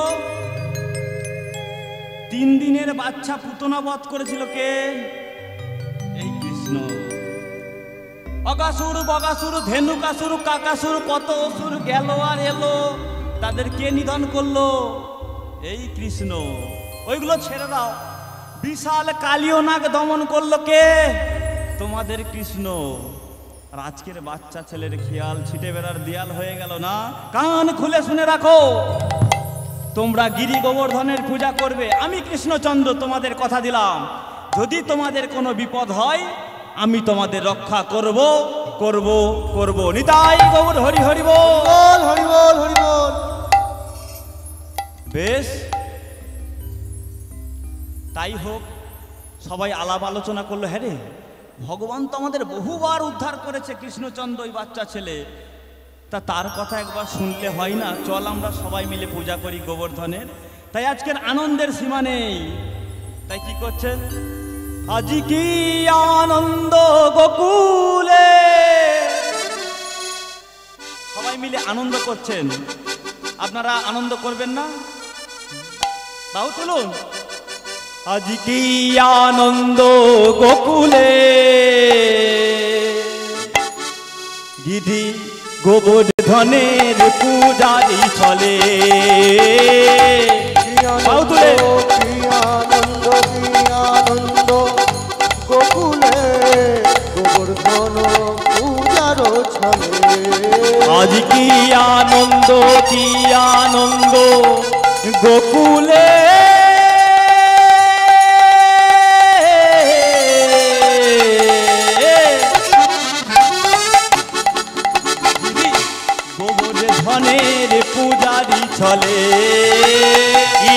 3 দিনের বাচ্চা পুতনা বধ করেছিল কে? এই কৃষ্ণ। অগাসুর বগাসুর ধেনুকাসুর কাকাসুর কত অসুর গেল আর এলো, তাদের কে নিধন করলো? এই কৃষ্ণ। ওইগুলো ছেড়ে দাও, বিশাল কালীয় নাগ দমন করলো কে? তোমাদের কৃষ্ণ। আর আজকের বাচ্চা ছেলের খেয়াল ছিটে বেড়ার দেয়াল হয়ে গেল না? কান খুলে শুনে রাখো, তোমরা গিরি গোবর্ধনের পূজা করবে, আমি কৃষ্ণচন্দ্র তোমাদের কথা দিলাম, যদি তোমাদের কোনো বিপদ হয় আমি তোমাদের রক্ষা করব করব করব। নিতাই গৌর হরি হরি বল। হরি বল হরি বল। বেশ, তাই হোক। সবাই আলাপ আলোচনা করলো, হ্যাঁ রে, ভগবান তো আমাদের বহুবার উদ্ধার করেছে কৃষ্ণচন্দ্র ওই বাচ্চা ছেলে, তা তার কথা একবার শুনলে হয় না? চল আমরা সবাই মিলে পূজা করি গোবর্ধনের। তাই আজকের আনন্দের সীমা নেই। তাই কি করছেন? আজি কি আনন্দ গোকুলে, সবাই মিলে আনন্দ করছেন। আপনারা আনন্দ করবেন না? বাহু তুলুন। আজি কি আনন্দ গোকুলে, দিদি গোবর্ধনের পূজারি চলে পাও তুলে। কি আনন্দ গোকুলে গোবর্ধন পূজার ছলে। আজ কি আনন্দ গোকুলে গোবর্ধনের পূজারি চলে। কি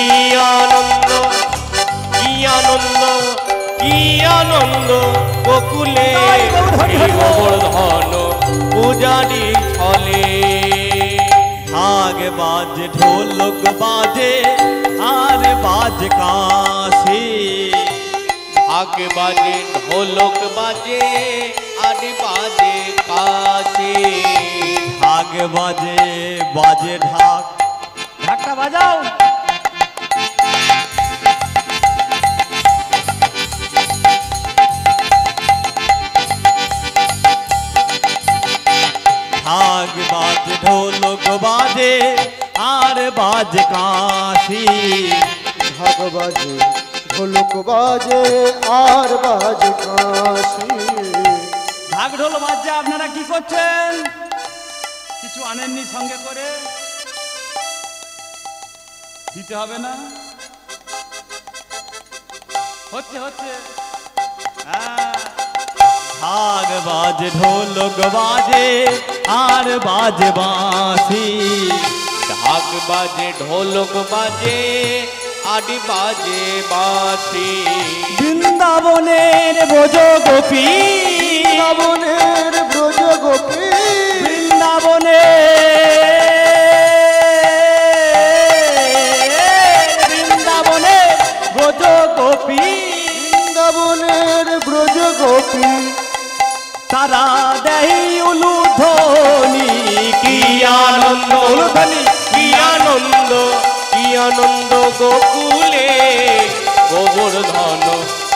আনন্দ গোকুলে গোবর্ধন পূজারি ছলে। ঢাক বাজে ঢোলক বাজে আর বাজে কাশি। ঢাক বাজে ঢোলক বাজে আর বাজে কাশি। ঢাক বাজে ঢাকটা বাজাও। ঢাক বাজে ঢোলক বাজে আর বাজে কাশি। ঢাক বাজে ঢোলক বাজে আর বাজে কাশি। ঢাক ঢোল বাজছে, আপনারা কি করছেন? কিছু আনেননি সঙ্গে করে? দিতে হবে না? হচ্ছে ঢাক বাজে ঢোলক বাজে আর বাজে বাঁশি। ঢাক বাজে ঢোলক বাজে আর বাজে বাঁশি। বৃন্দাবনের ব্রজ গোপী, বৃন্দাবনের ব্রজ গোপী, বৃন্দাবনের ব্রজ গোপী, বৃন্দাবনের ব্রজ গোপী তারা দেয় উলুধ্বনি। কি আনন্দ উলুধ্বনি, কি আনন্দ গোকুলে গোবর্ধন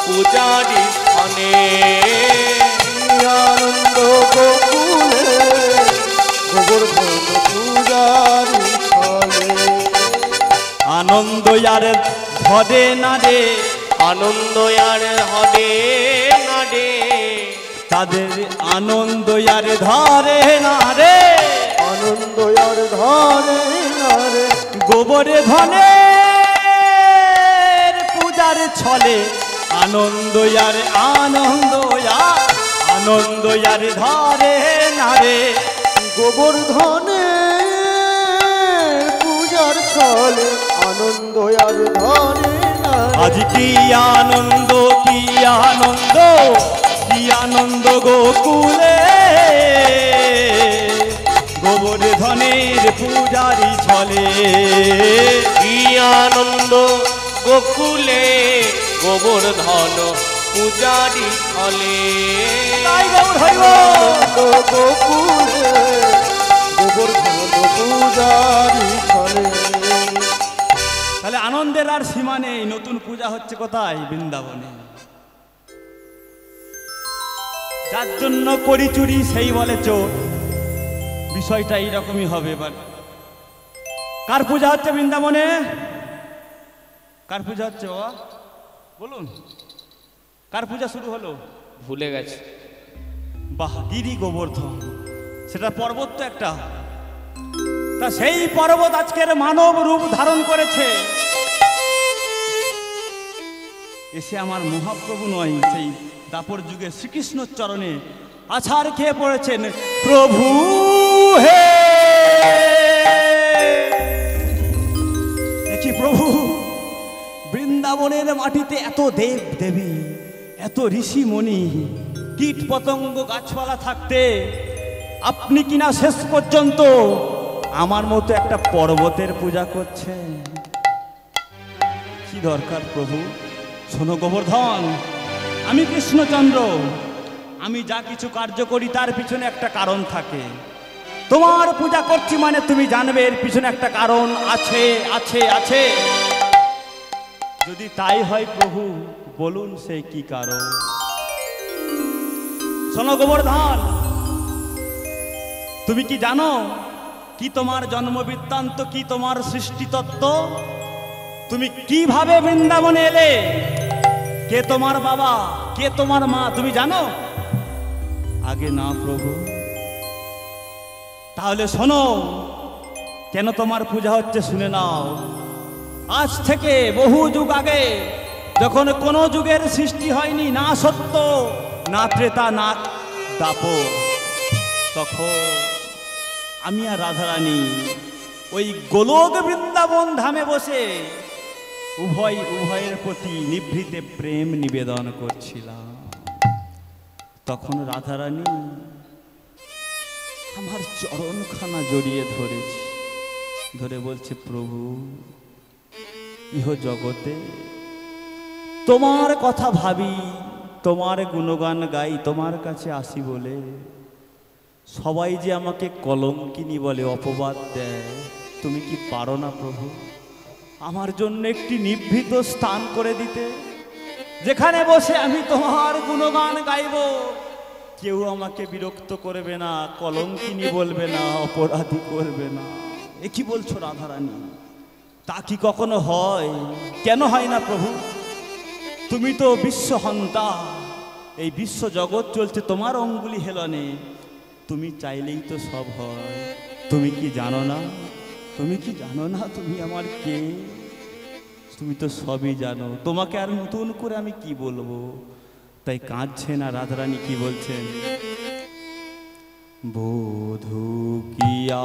পূজারি স্থানে। কি আনন্দ গোকুলে গোবর্ধন পূজারি ছলে। আনন্দ আর ধরে না রে, আনন্দ আর হবে না রে। তাদের আনন্দ আর ধরে না রে। আনন্দ আর ধরে না রে। গোবর্ধনের পূজার ছলে আনন্দ আর ধরে না রে। গোবর্ধনের পূজার ছলে আনন্দ আর ধরে না রে। আজ কি আনন্দ গোকুলে গোবর্ধনের পূজারি ছলে। কি আনন্দ গোকুলে গোবর্ধন পূজারি ছলে। আনন্দ গোকুলে গোবর্ধন পূজারি ছলে। তাহলে আনন্দের আর সীমা নেই। নতুন পূজা হচ্ছে কোথায়? বৃন্দাবনে। যার জন্য করি চুরি সেই বলে চোর। বিষয়টা এইরকমই হবে। এবার কার পূজা হচ্ছে বৃন্দাবনে? কার পূজা হচ্ছে বাবা বলুন? কার পূজা শুরু হলো? ভুলে গেছে। বাহ, গিরি গোবর্ধন। সেটা পর্বত তো একটা। তা সেই পর্বত আজকের মানব রূপ ধারণ করেছে। এসে আমার মহাপ্রভু নয়, সেই দাপর যুগে শ্রীকৃষ্ণর চরণে আছাড় খেয়ে পড়েছেন। প্রভু হে, দেখি প্রভু, বৃন্দাবনের মাটিতে এত দেব দেবী, এত ঋষি মণি, কীট পতঙ্গ গাছপালা থাকতে আপনি কিনা শেষ পর্যন্ত আমার মতো একটা পর্বতের পূজা করছেন। কি দরকার প্রভু? শোনো গোবর্ধন, আমি কৃষ্ণচন্দ্র, আমি যা কিছু কার্য করি তার পিছনে একটা কারণ থাকে। তোমার পূজা করছি মানে তুমি জানবে এর পিছনে একটা কারণ আছে আছে আছে। যদি তাই হয় প্রভু, বলুন সেই কি কারণ। শোনো গোবর্ধন, তুমি কি জানো কি তোমার জন্ম বৃত্তান্ত, কি তোমার সৃষ্টি তত্ত্ব? তুমি কিভাবে বৃন্দাবনে এলে? কে তোমার বাবা, কে তোমার মা, তুমি জানো? আগে না প্রভু। তাহলে শোনো, কেন তোমার পূজা হচ্ছে শুনে নাও। আজ থেকে বহু যুগ আগে, যখন কোনো যুগের সৃষ্টি হয়নি, না সত্য না ত্রেতা না দাপর, তখন আমি আর রাধারানী ওই গোলক বৃন্দাবন ধামে বসে উভয়ের প্রতি নিভৃতে প্রেম নিবেদন করছিলাম। তখন রাধারানী আমার চরণখানা জড়িয়ে ধরেছে, ধরে বলছে, প্রভু, ইহ জগতে তোমার কথা ভাবি, তোমার গুণগান গাই, তোমার কাছে আসি বলে সবাই যে আমাকে কলঙ্কিনী বলে, অপবাদ দেয়। তুমি কি পারো না প্রভু আমার জন্য একটি নিভৃত স্থান করে দিতে, যেখানে বসে আমি তোমার গুণগান গাইব, কেউ আমাকে বিরক্ত করবে না, কলঙ্কিনী বলবে না, অপরাধী করবে না? এ কি বলছো রাধারানী? তা কি কখনো হয়? কেন হয় না প্রভু? তুমি তো বিশ্বহন্তা, এই বিশ্ব জগৎ চলছে তোমার অঙ্গুলি হেলনে, তুমি চাইলেই তো সব হয়। তুমি কি জানো না? তুমি কি জানো না তুমি আমার কে? তুমি তো সবই জানো, তোমাকে আর নতুন করে আমি কি বলবো? তাই কাঁদছে না রাধারানী, কি বলছেন? বধূ কিয়া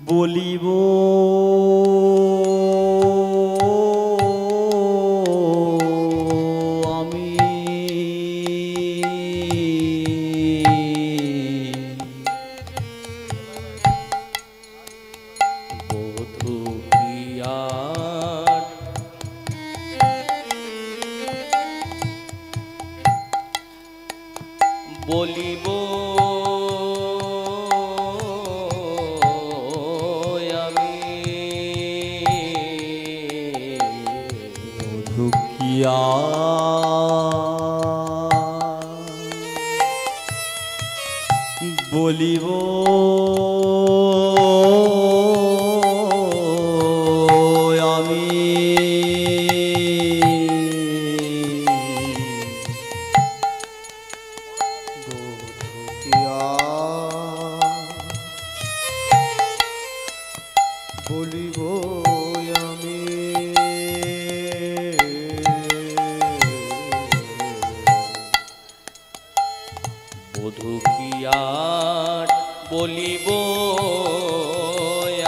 বলিব আমি, বধূ প্রিয়ার বলিব বলিব আমি, বলিব আমি, বধূ কি আর বলিব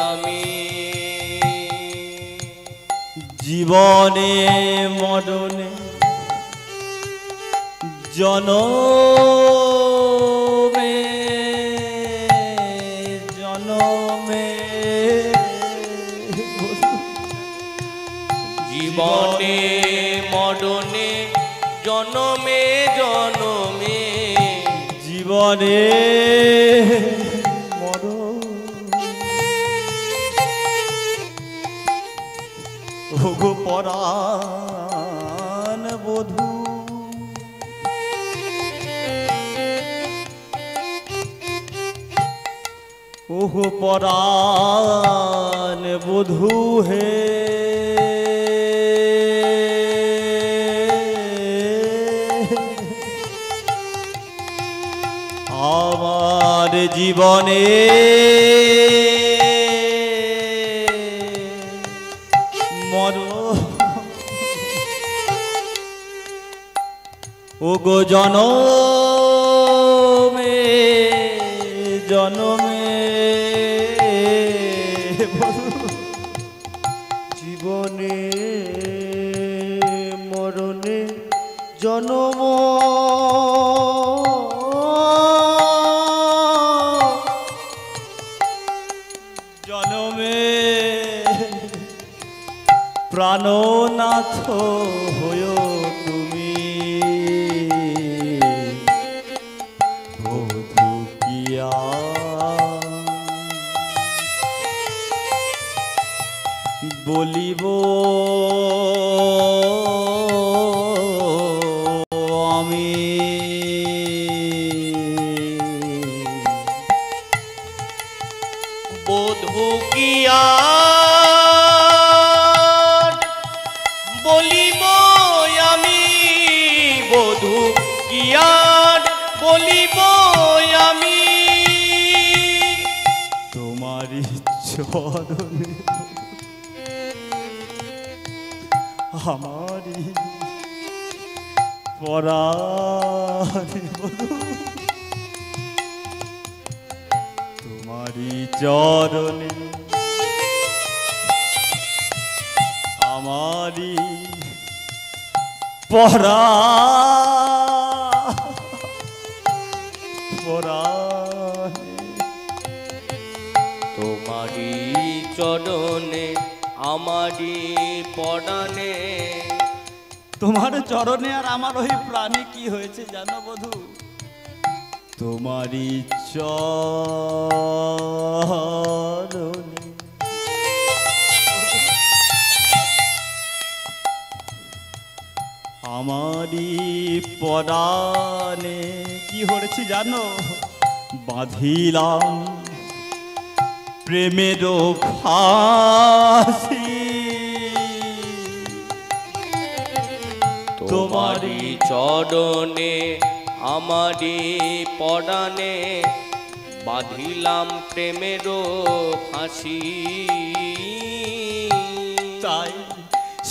আমি, জীবনে মরণে জনমে জনমে, জীবনে মরণে জনমে জনমে, জীবনে মরণ ওগো পরাণ বধূ, ওগো পরাণ বধূ হে, আমার জীবনে মরণ ওগো জনমে জনমে, জীবনে মরণে জনম জনমে প্রাণনাথ হয়ো তুমি, বধূ কিয়া বলিব আমি বধূ কি বলিব আমি বধূ কি বলিব আমি তোমারই চরণে আমারই পরাণে বধূ তোমারই চরণে আমারই পরাণে তোমারি চরণে আমারি পরাণে তোমার চরণে আর আমার ওই প্রাণে কি হয়েছে জানো বধূ তোমারই চরণে আমারই পরাণে কি হয়েছে জানো বাঁধিলাম প্রেমের ফাঁসি তোমারি চরণে আমারি পরাণে বাঁধিলাম প্রেমের ফাঁসি তাই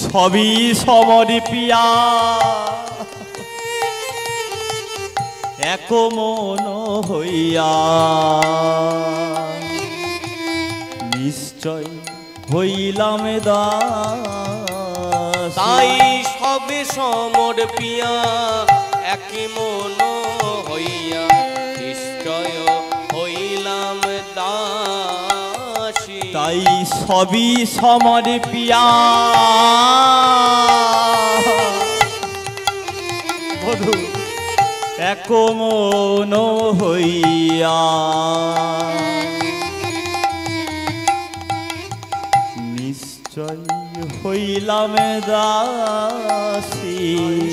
সবই সমর্পিয়া এক মন হইয়া নিশ্চয় হইলাম দাস তাই সবে সমর্পিয়া এক মন হইয়া নিশ্চয় হইলাম দাসী তাই সবই সমর্পিয়া বধূ এক মন হইয়া নিশ্চয় হইলাম দাসী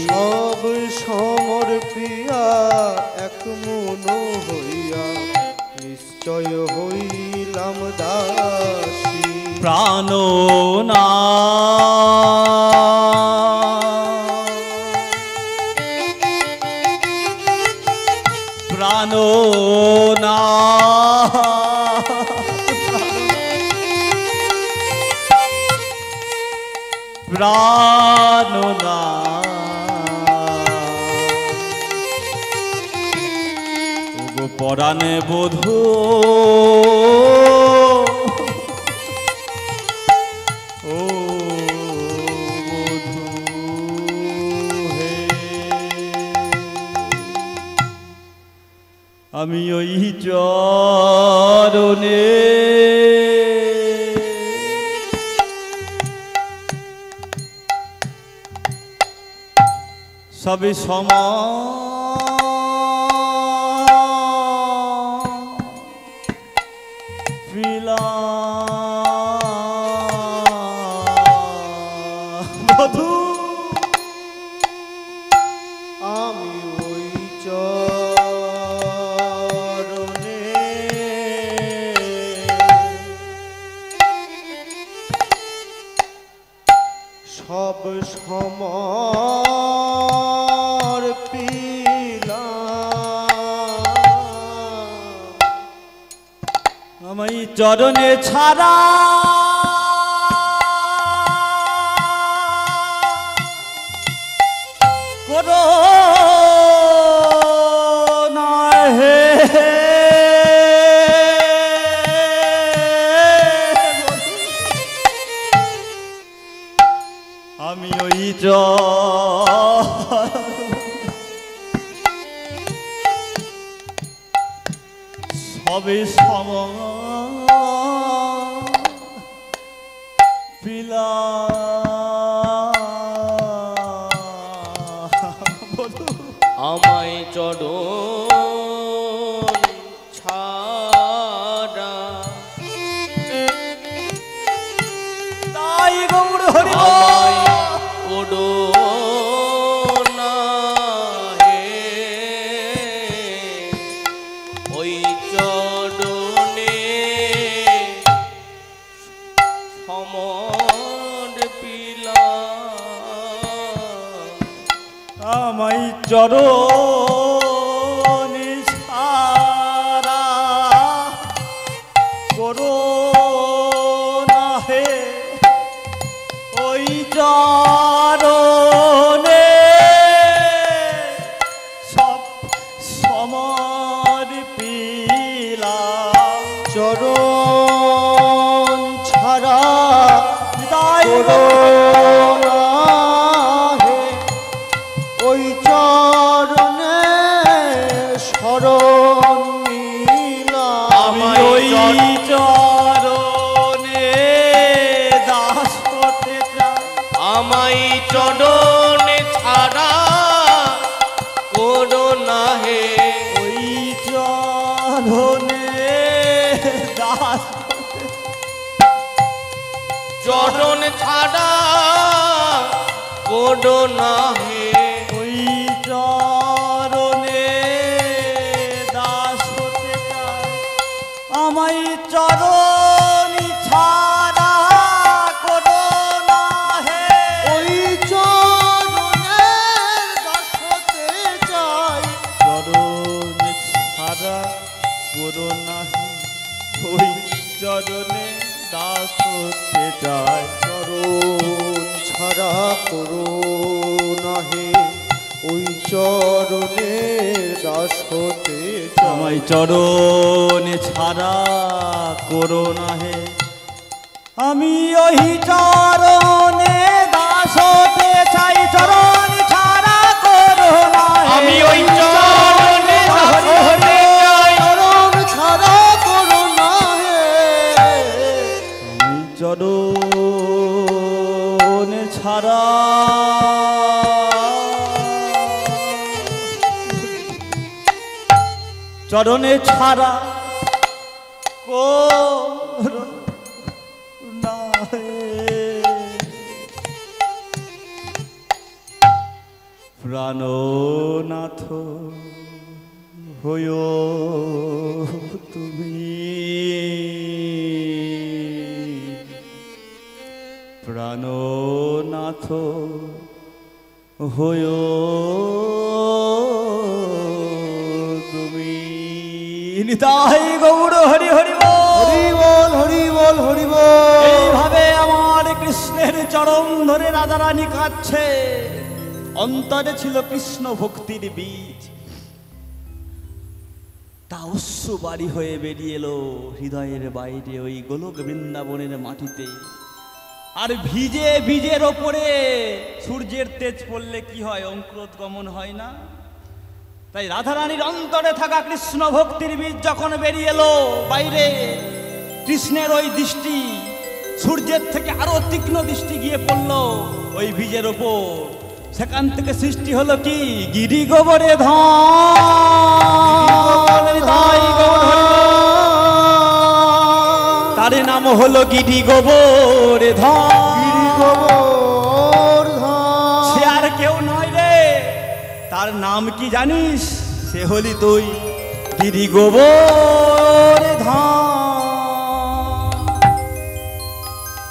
সব সমর্পিয়া এক মন হইয়া নিশ্চয় হইলাম দাসী প্রাণনা প্রাণনা প্রাণনা ওগো পরাণে বধূ ও বধূ হে আমি ওই চরণে সবে বধূ আমি ওই চরণে সব সমর্পিলাম আমি চরণে ছাড়া করো না হে আমি ওই সবে পিলা আমায় চরণ ছাড়া তাই নিতাই গৌর হরি আমায় ওডো না হে ওই চরণে সমর পিলা আমায় চরণে ছাড়া করো না হে ওই চরণে সব সমর্পিলাম চরণ ছাড়া নিতাই করো না হে ওই চরণে শরণ নিলাম আমি ওই চরণে দাস হতে চাই আমায় চরণে ছাড়া করো না হে ওই চরণে দাস চরণ ছাড়া করো না হে ওই চরণে দাস হতে চাই আমায় চরণ ছাড়া করো না হে ওই চরণে দাস হতে চাই চরণ ছাড়া করো না হে ওই চরণে দাস হতে চাই চরণ ছাড়া করো না হে ওই চরণে দাস হতে চাই আমায় চরণ ছাড়া করো না হে আমি ওই চরণে দাস হতে চাই চরণ ছাড়া করো না হে আমি ওই চরণে দাস হতে চাই চরণ ছাড়া করো না হে আমি চরণ ছাড়া চরণে ছাড়া করো না হে প্রাণনাথ হইও তুমি প্রাণনাথ হইও তুমি নিতাই গৌর হরি হরি বল। হরি বল হরি বল হরি বল এইভাবে আমার কৃষ্ণের চরণ ধরে রাধারানী কাঁদছে অন্তরে ছিল কৃষ্ণ ভক্তির বীজ তা অশ্রু বাড়ি হয়ে বেরিয়ে এলো হৃদয়ের বাইরে ওই গোলক বৃন্দাবনের মাটিতে আর ভিজে বীজের ওপরে সূর্যের তেজ পড়লে কি হয় অঙ্কুরোদ্গমন হয় না তাই রাধারানীর অন্তরে থাকা কৃষ্ণ ভক্তির বীজ যখন বেরিয়ে এলো বাইরে কৃষ্ণের ওই দৃষ্টি সূর্যের থেকে আরো তীক্ষ্ণ দৃষ্টি গিয়ে পড়লো ওই বীজের ওপর সেখান থেকে সৃষ্টি হলো কি গিরি গোবরে ধাম তার নাম হলো গিরি গোবরে ধাম গিরি গোবর ধাম সে আর কেউ নয় রে তার নাম কি জানিস সে হলি তুই গিরি গোবরে ধাম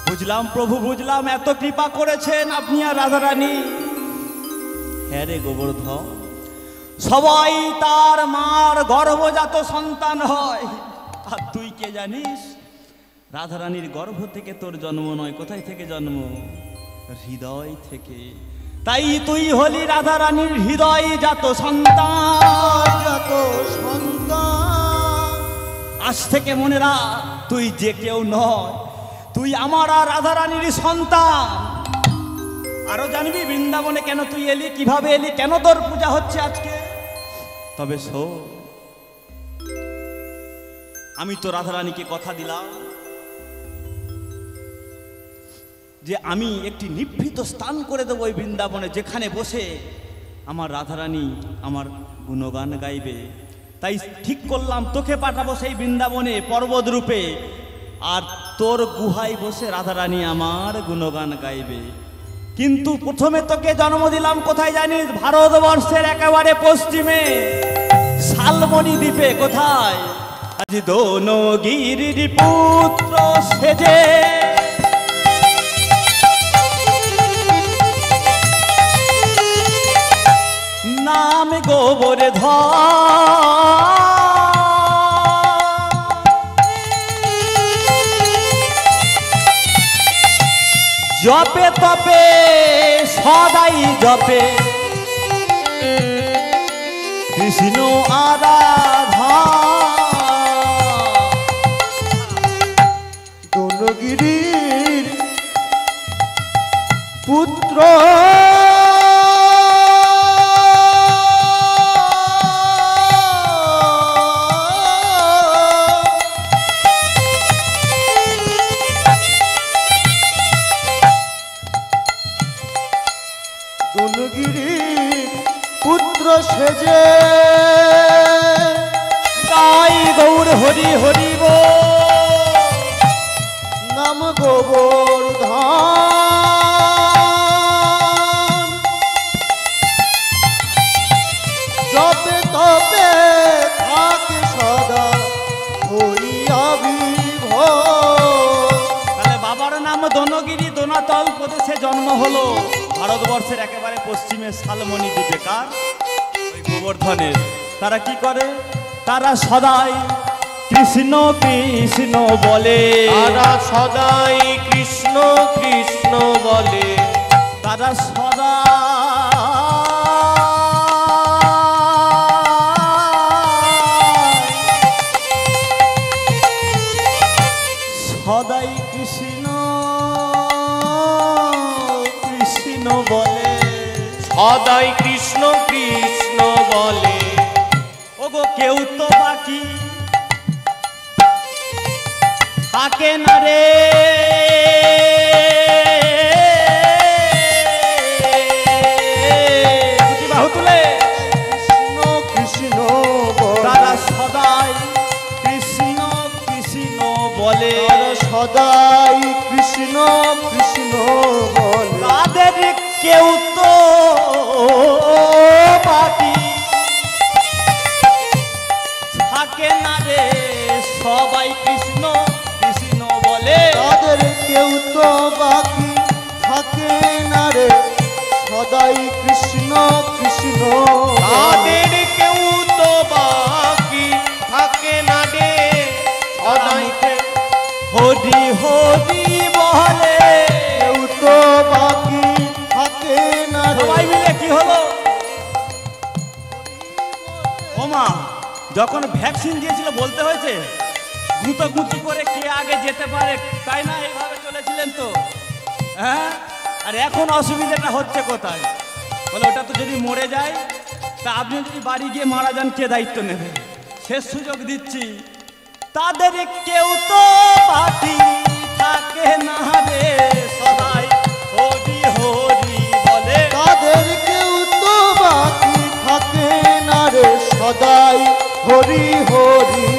বুঝলাম প্রভু বুঝলাম এত কৃপা করেছেন আপনি আর রাধারানী হ্যাঁ রে গোবর্ধন সবাই তার মার গর্ভজাত সন্তান হয় আর তুই কে জানিস রাধারানীর গর্ভ থেকে তোর জন্ম নয় কোথায় থেকে জন্ম হৃদয় থেকে তাই তুই হলি রাধারানীর হৃদয় জাত সন্তান যত সন্তান আজ থেকে মনে রাখ তুই যে কেউ নয় তুই আমার আর রাধারানীর সন্তান আরো জানবি বৃন্দাবনে কেন তুই এলি কিভাবে এলি কেন তোর পূজা হচ্ছে আজকে তবে শোন আমি তো রাধারানীকে কথা দিলাম যে আমি একটি নিভৃত স্থান করে দেবো ওই বৃন্দাবনে যেখানে বসে আমার রাধারানী আমার গুণগান গাইবে তাই ঠিক করলাম তোকে পাঠাবো সেই বৃন্দাবনে পর্বত রূপে আর তোর গুহায় বসে রাধারানী আমার গুণগান গাইবে। কিন্তু প্রথমে তোকে জন্ম দিলাম কোথায় জানিস? ভারতবর্ষের একেবারে পশ্চিমে শালমণি দ্বীপে। কোথায়? আজ দোনগিরির পুত্র সেজে নাম গোবর্ধন, জপে তপে সদাই জপে কৃষ্ণ আরাধনা। দোনগিরির পুত্র দোনগিরির পুত্র সেজে গাই গৌর হরি হরিব নাম গোবর্ধন, জপে তপে থাকে সদা হইয়া বিভোর। তাহলে বাবার নাম দোনগিরি, দোনাতল প্রদেশে জন্ম হলো ভারতবর্ষের একেবারে পশ্চিমে শালমণি দ্বীপে। কার? ওই গোবর্ধনের। তারা কি করে? তারা সদাই কৃষ্ণ কৃষ্ণ বলে, তারা সদাই কৃষ্ণ কৃষ্ণ বলে, তারা সদা সদাই কৃষ্ণ কৃষ্ণ বলে, সদাই কৃষ্ণ কৃষ্ণ বলে। ওগো কেউ তো বাকি থাকে না রে, বাহু তুলে কৃষ্ণ কৃষ্ণ তারা সদাই কৃষ্ণ কৃষ্ণ বলে, সদাই কৃষ্ণ কৃষ্ণ বলে। তাদের কেউ তো বাকি থাকে না রে, সবাই কৃষ্ণ কৃষ্ণ বলে। তাদের কেউ তো বাকি থাকে না রে, সদাই কৃষ্ণ কৃষ্ণ বলে। তাদের কেউ তো বাকি থাকে না রে, সদাই হরি হরি বলে। কেউ তো বাকি থাকে না রে। সবাই মিলে কি হলো? ওমা, যখন ভ্যাকসিন দিয়েছিল বলতে হয়েছে গুঁতোগুঁতি করে কে আগে যেতে পারে, তাই না? এইভাবে চলেছিলেন তো, হ্যাঁ? আর এখন অসুবিধাটা হচ্ছে কোথায়? বলে ওটা তো যদি মরে যায়, তা আপনি যদি বাড়ি গিয়ে মারা যান কে দায়িত্ব নেবে? শেষ সুযোগ দিচ্ছি, তাদের কেউ তো বাকি থাকে না রে, সবাই হরি হরি বলে। তাদের কেউ তো বাকি থাকে না রে, সদাই হরি হরি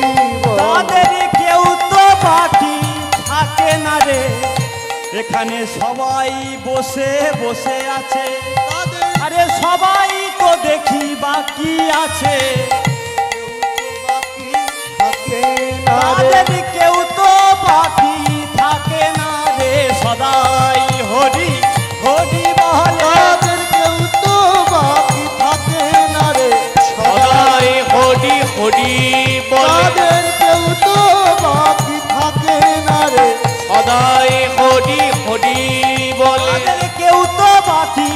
বলে। তাদের কেউ তো বাকি থাকে না রে, এখানে সবাই বসে বসে আছে। তাদের আরে সবাই তো দেখি বাকি আছে, বাকি থাকে না রে। তাদের কেউ তো বাকি থাকে না রে, সদাই হরি হরি বলে। তাদের কেউ তো বাকি থাকে না রে, সদাই হরি হরি বলে, তাদের কেউ তো বাকি থাকে না রে। সদাই হরি হরি বলে। তাদের কেউ তো বাকি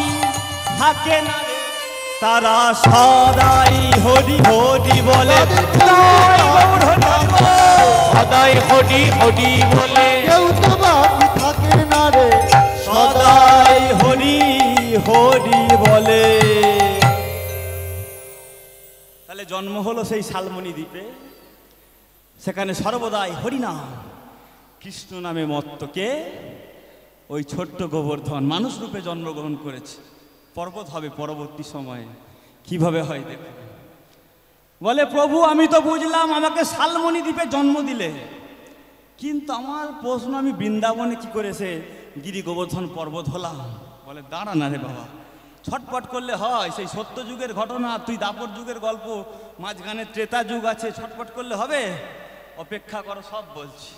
থাকে না রে, তারা সদাই হরি হরি বলে। সদাই গৌর হরি বল। সদাই হরি হরি বলে, কেউ তো বাকি থাকে না রে, সদাই হরি হরি বলে। তাহলে জন্ম হলো সেই শালমণি দ্বীপে, সেখানে সর্বদাই হরিনাম কৃষ্ণ নামে মত্তকে ওই ছোট্ট গোবর্ধন মানুষ রূপে জন্মগ্রহণ করেছে। পর্বত হবে পরবর্তী সময়ে, কিভাবে হয় দেখো। বলে প্রভু আমি তো বুঝলাম আমাকে শালমণি দ্বীপে জন্ম দিলে, কিন্তু আমার প্রশ্ন, আমি বৃন্দাবনে কি করেছে গিরি গোবর্ধন পর্বত হলাম? বলে দাঁড়া না রে বাবা, ছটপট করলে হয়? সেই সত্য যুগের ঘটনা, তুই দাপর যুগের গল্প, মাঝখানে ত্রেতা যুগ আছে, ছটপট করলে হবে? অপেক্ষা করো, সব বলছি।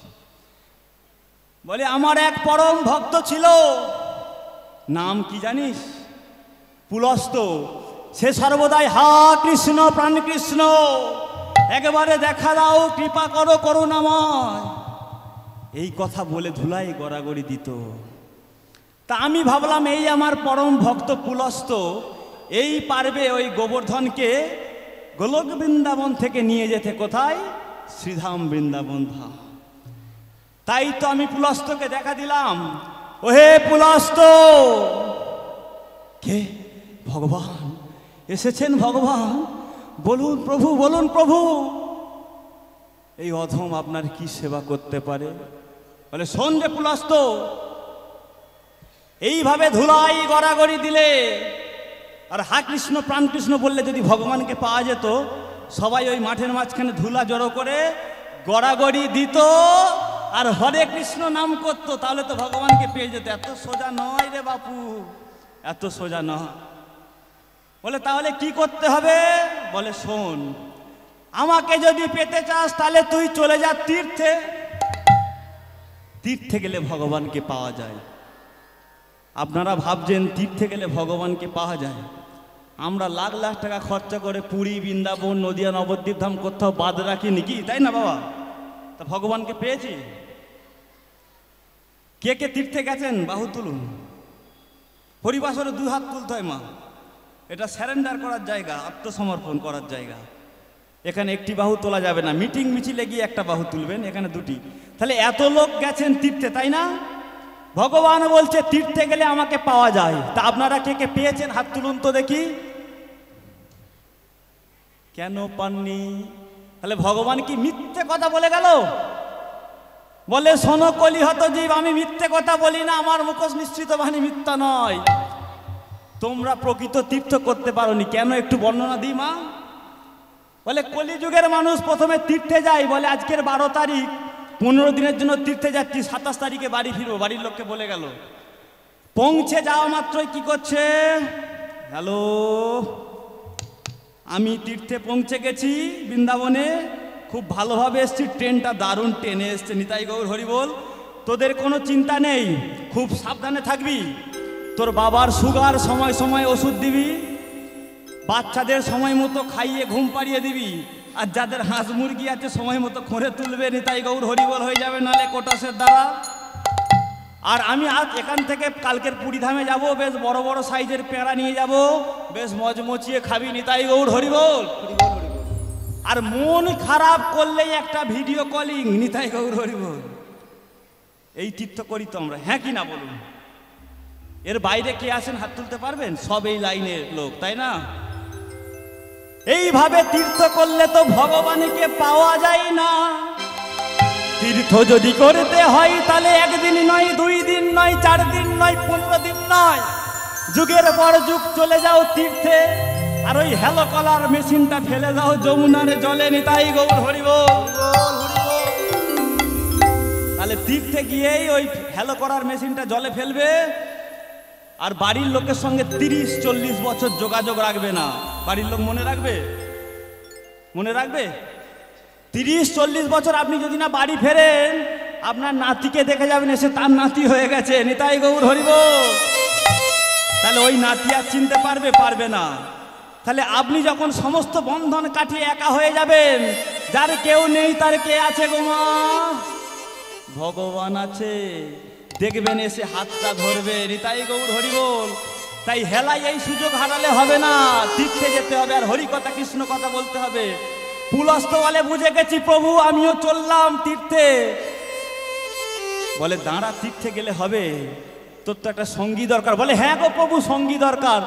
বলে আমার এক পরম ভক্ত ছিল, নাম কি জানিস? পুলস্ত। সে সর্বদাই হা কৃষ্ণ প্রাণ কৃষ্ণ, একেবারে দেখা দাও, কৃপা করো করুণাময়, এই কথা বলে ধুলাই গড়াগড়ি দিত। তা আমি ভাবলাম এই আমার পরম ভক্ত পুলস্ত এই পারবে ওই গোবর্ধনকে গোলক বৃন্দাবন থেকে নিয়ে যেতে কোথায়? শ্রীধাম বৃন্দাবন ধাম। তাই তো আমি পুলস্তকে দেখা দিলাম, ওহে পুলস্ত। কে? ভগবান এসেছেন। ভগবান বলুন প্রভু, বলুন প্রভু, এই অধম আপনার কি সেবা করতে পারে? বলে শোন রে পুলস্ত, এইভাবে ধুলাই গড়াগড়ি দিলে আর হা কৃষ্ণ প্রাণ কৃষ্ণ বললে যদি ভগবানকে পাওয়া যেত, সবাই ওই মাঠের মাঝখানে ধুলা জড়ো করে গড়াগড়ি দিত আর হরে কৃষ্ণ নাম করতো, তাহলে তো ভগবানকে পেয়ে যেত। এত সোজা নয় রে বাপু, এত সোজা নয়। বলে তাহলে কি করতে হবে? বলে শোন, আমাকে যদি পেতে চাস তাহলে তুই চলে যা তীর্থে। তীর্থে গেলে ভগবানকে পাওয়া যায়। আপনারা ভাবছেন তীর্থে গেলে ভগবানকে পাওয়া যায়? আমরা লাখ লাখ টাকা খরচা করে পুরী, বৃন্দাবন, নদিয়া, নবদ্বীপ ধাম কোথাও বাদ রাখি নাকি? তাই না বাবা? তা ভগবানকে পেয়েছি? কে কে তীর্থে গেছেন বাহু তুলুন। হরিবাসরে 2 হাত তুলতে হয় মা। এটা স্যারেন্ডার করার জায়গা, আত্মসমর্পণ করার জায়গা। এখানে একটি বাহু তোলা যাবে না, মিটিং মিছিলে গিয়ে একটা বাহু তুলবেন, এখানে 2টি। তাহলে এত লোক গেছেন তীর্থে, তাই না? ভগবান বলছে তীর্থে গেলে আমাকে পাওয়া যায়। তা আপনারা কে কে পেয়েছেন হাত তুলুন তো দেখি। কেন পাননি? তাহলে ভগবান কি মিথ্যে কথা বলে গেল? বলে শোনো কলিহত জীব, আমি মিথ্যে কথা বলি না, আমার মুখোশ নিশ্চিত বাণী মিথ্যা নয়। তোমরা প্রকৃত তীর্থ করতে পারোনি কেন, একটু বর্ণনা দিই মা। বলে কলিযুগের মানুষ প্রথমে তীর্থে যায়, বলে আজকের 12 তারিখ, 15 দিনের জন্য তীর্থে যাচ্ছি, 27 তারিখে বাড়ি ফিরবো, বাড়ির লোককে বলে গেল। পৌঁছে যাওয়া মাত্রই কি করছে? হ্যালো, আমি তীর্থে পৌঁছে গেছি বৃন্দাবনে, খুব ভালোভাবে এসছি, ট্রেনটা দারুণ ট্রেনে এসছে, নিতাই গৌর হরি বল। তোদের কোনো চিন্তা নেই, খুব সাবধানে থাকবি। তোর বাবার সুগার সময় সময় ওষুধ দিবি, বাচ্চাদের সময় মতো খাইয়ে ঘুম পাড়িয়ে দিবি, আর যাদের হাঁস মুরগি আছে সময় মতো খোঁড়ে তুলবে, নিতাই গৌর হরিবল হয়ে যাবে নালে কোটাসের দ্বারা। আর আমি আজ এখান থেকে কালকের পুরীধামে যাব, বেশ বড় বড় সাইজের পেয়ারা নিয়ে যাব, বেশ মজমচিয়ে খাবি, নিতাই গৌর হরিবল। আর মন খারাপ করলেই একটা ভিডিও কলিং, নিতাই গৌর হরিবল। এই তীর্থ করি তো আমরা, হ্যাঁ কি না বলুন? এর বাইরে কে আছেন হাত তুলতে পারবেন? সব এই লাইনের লোক, তাই না? এইভাবে তীর্থ করলে তো ভগবানকে পাওয়া যায় না। তীর্থ যদি করতে হয় তাহলে 1 দিন নয়, 2 দিন নয়, 4 দিন নয়, 15 দিন নয়, যুগের পর যুগ চলে যাও তীর্থে, আর ওই হ্যালো কলার মেশিনটা ফেলে দাও যমুনার জলে, নিতাই গৌর হরিবল। তাহলে তীর্থে গিয়েই ওই হ্যালো করার মেশিনটা জলে ফেলবে, আর বাড়ির লোকের সঙ্গে 30-40 বছর যোগাযোগ রাখবে না। বাড়ির লোক মনে রাখবে? মনে রাখবে? 30-40 বছর আপনি যদি না বাড়ি ফেরেন, আপনার নাতিকে দেখে যাবেন এসে তার নাতি হয়ে গেছে, নিতাই গৌর হরিবল। তাহলে ওই নাতি আর চিনতে পারবে? পারবে না। তাহলে আপনি যখন সমস্ত বন্ধন কাটিয়ে একা হয়ে যাবেন, যার কেউ নেই তার কে আছে গো মা? ভগবান আছে, দেখবেন এসে হাতটা ধরবে, নিতাই গৌর হরিবল। তাই হেলাই এই সুযোগ হারালে হবে না, তীর্থে যেতে হবে, আর হরি কথা কৃষ্ণ কথা বলতে হবে। পুলস্ত বলে বুঝে গেছি প্রভু, আমিও চললাম তীর্থে। বলে দাঁড়া, তীর্থে গেলে হবে, তোর তো একটা সঙ্গী দরকার। বলে হ্যাঁ গো প্রভু, সঙ্গী দরকার।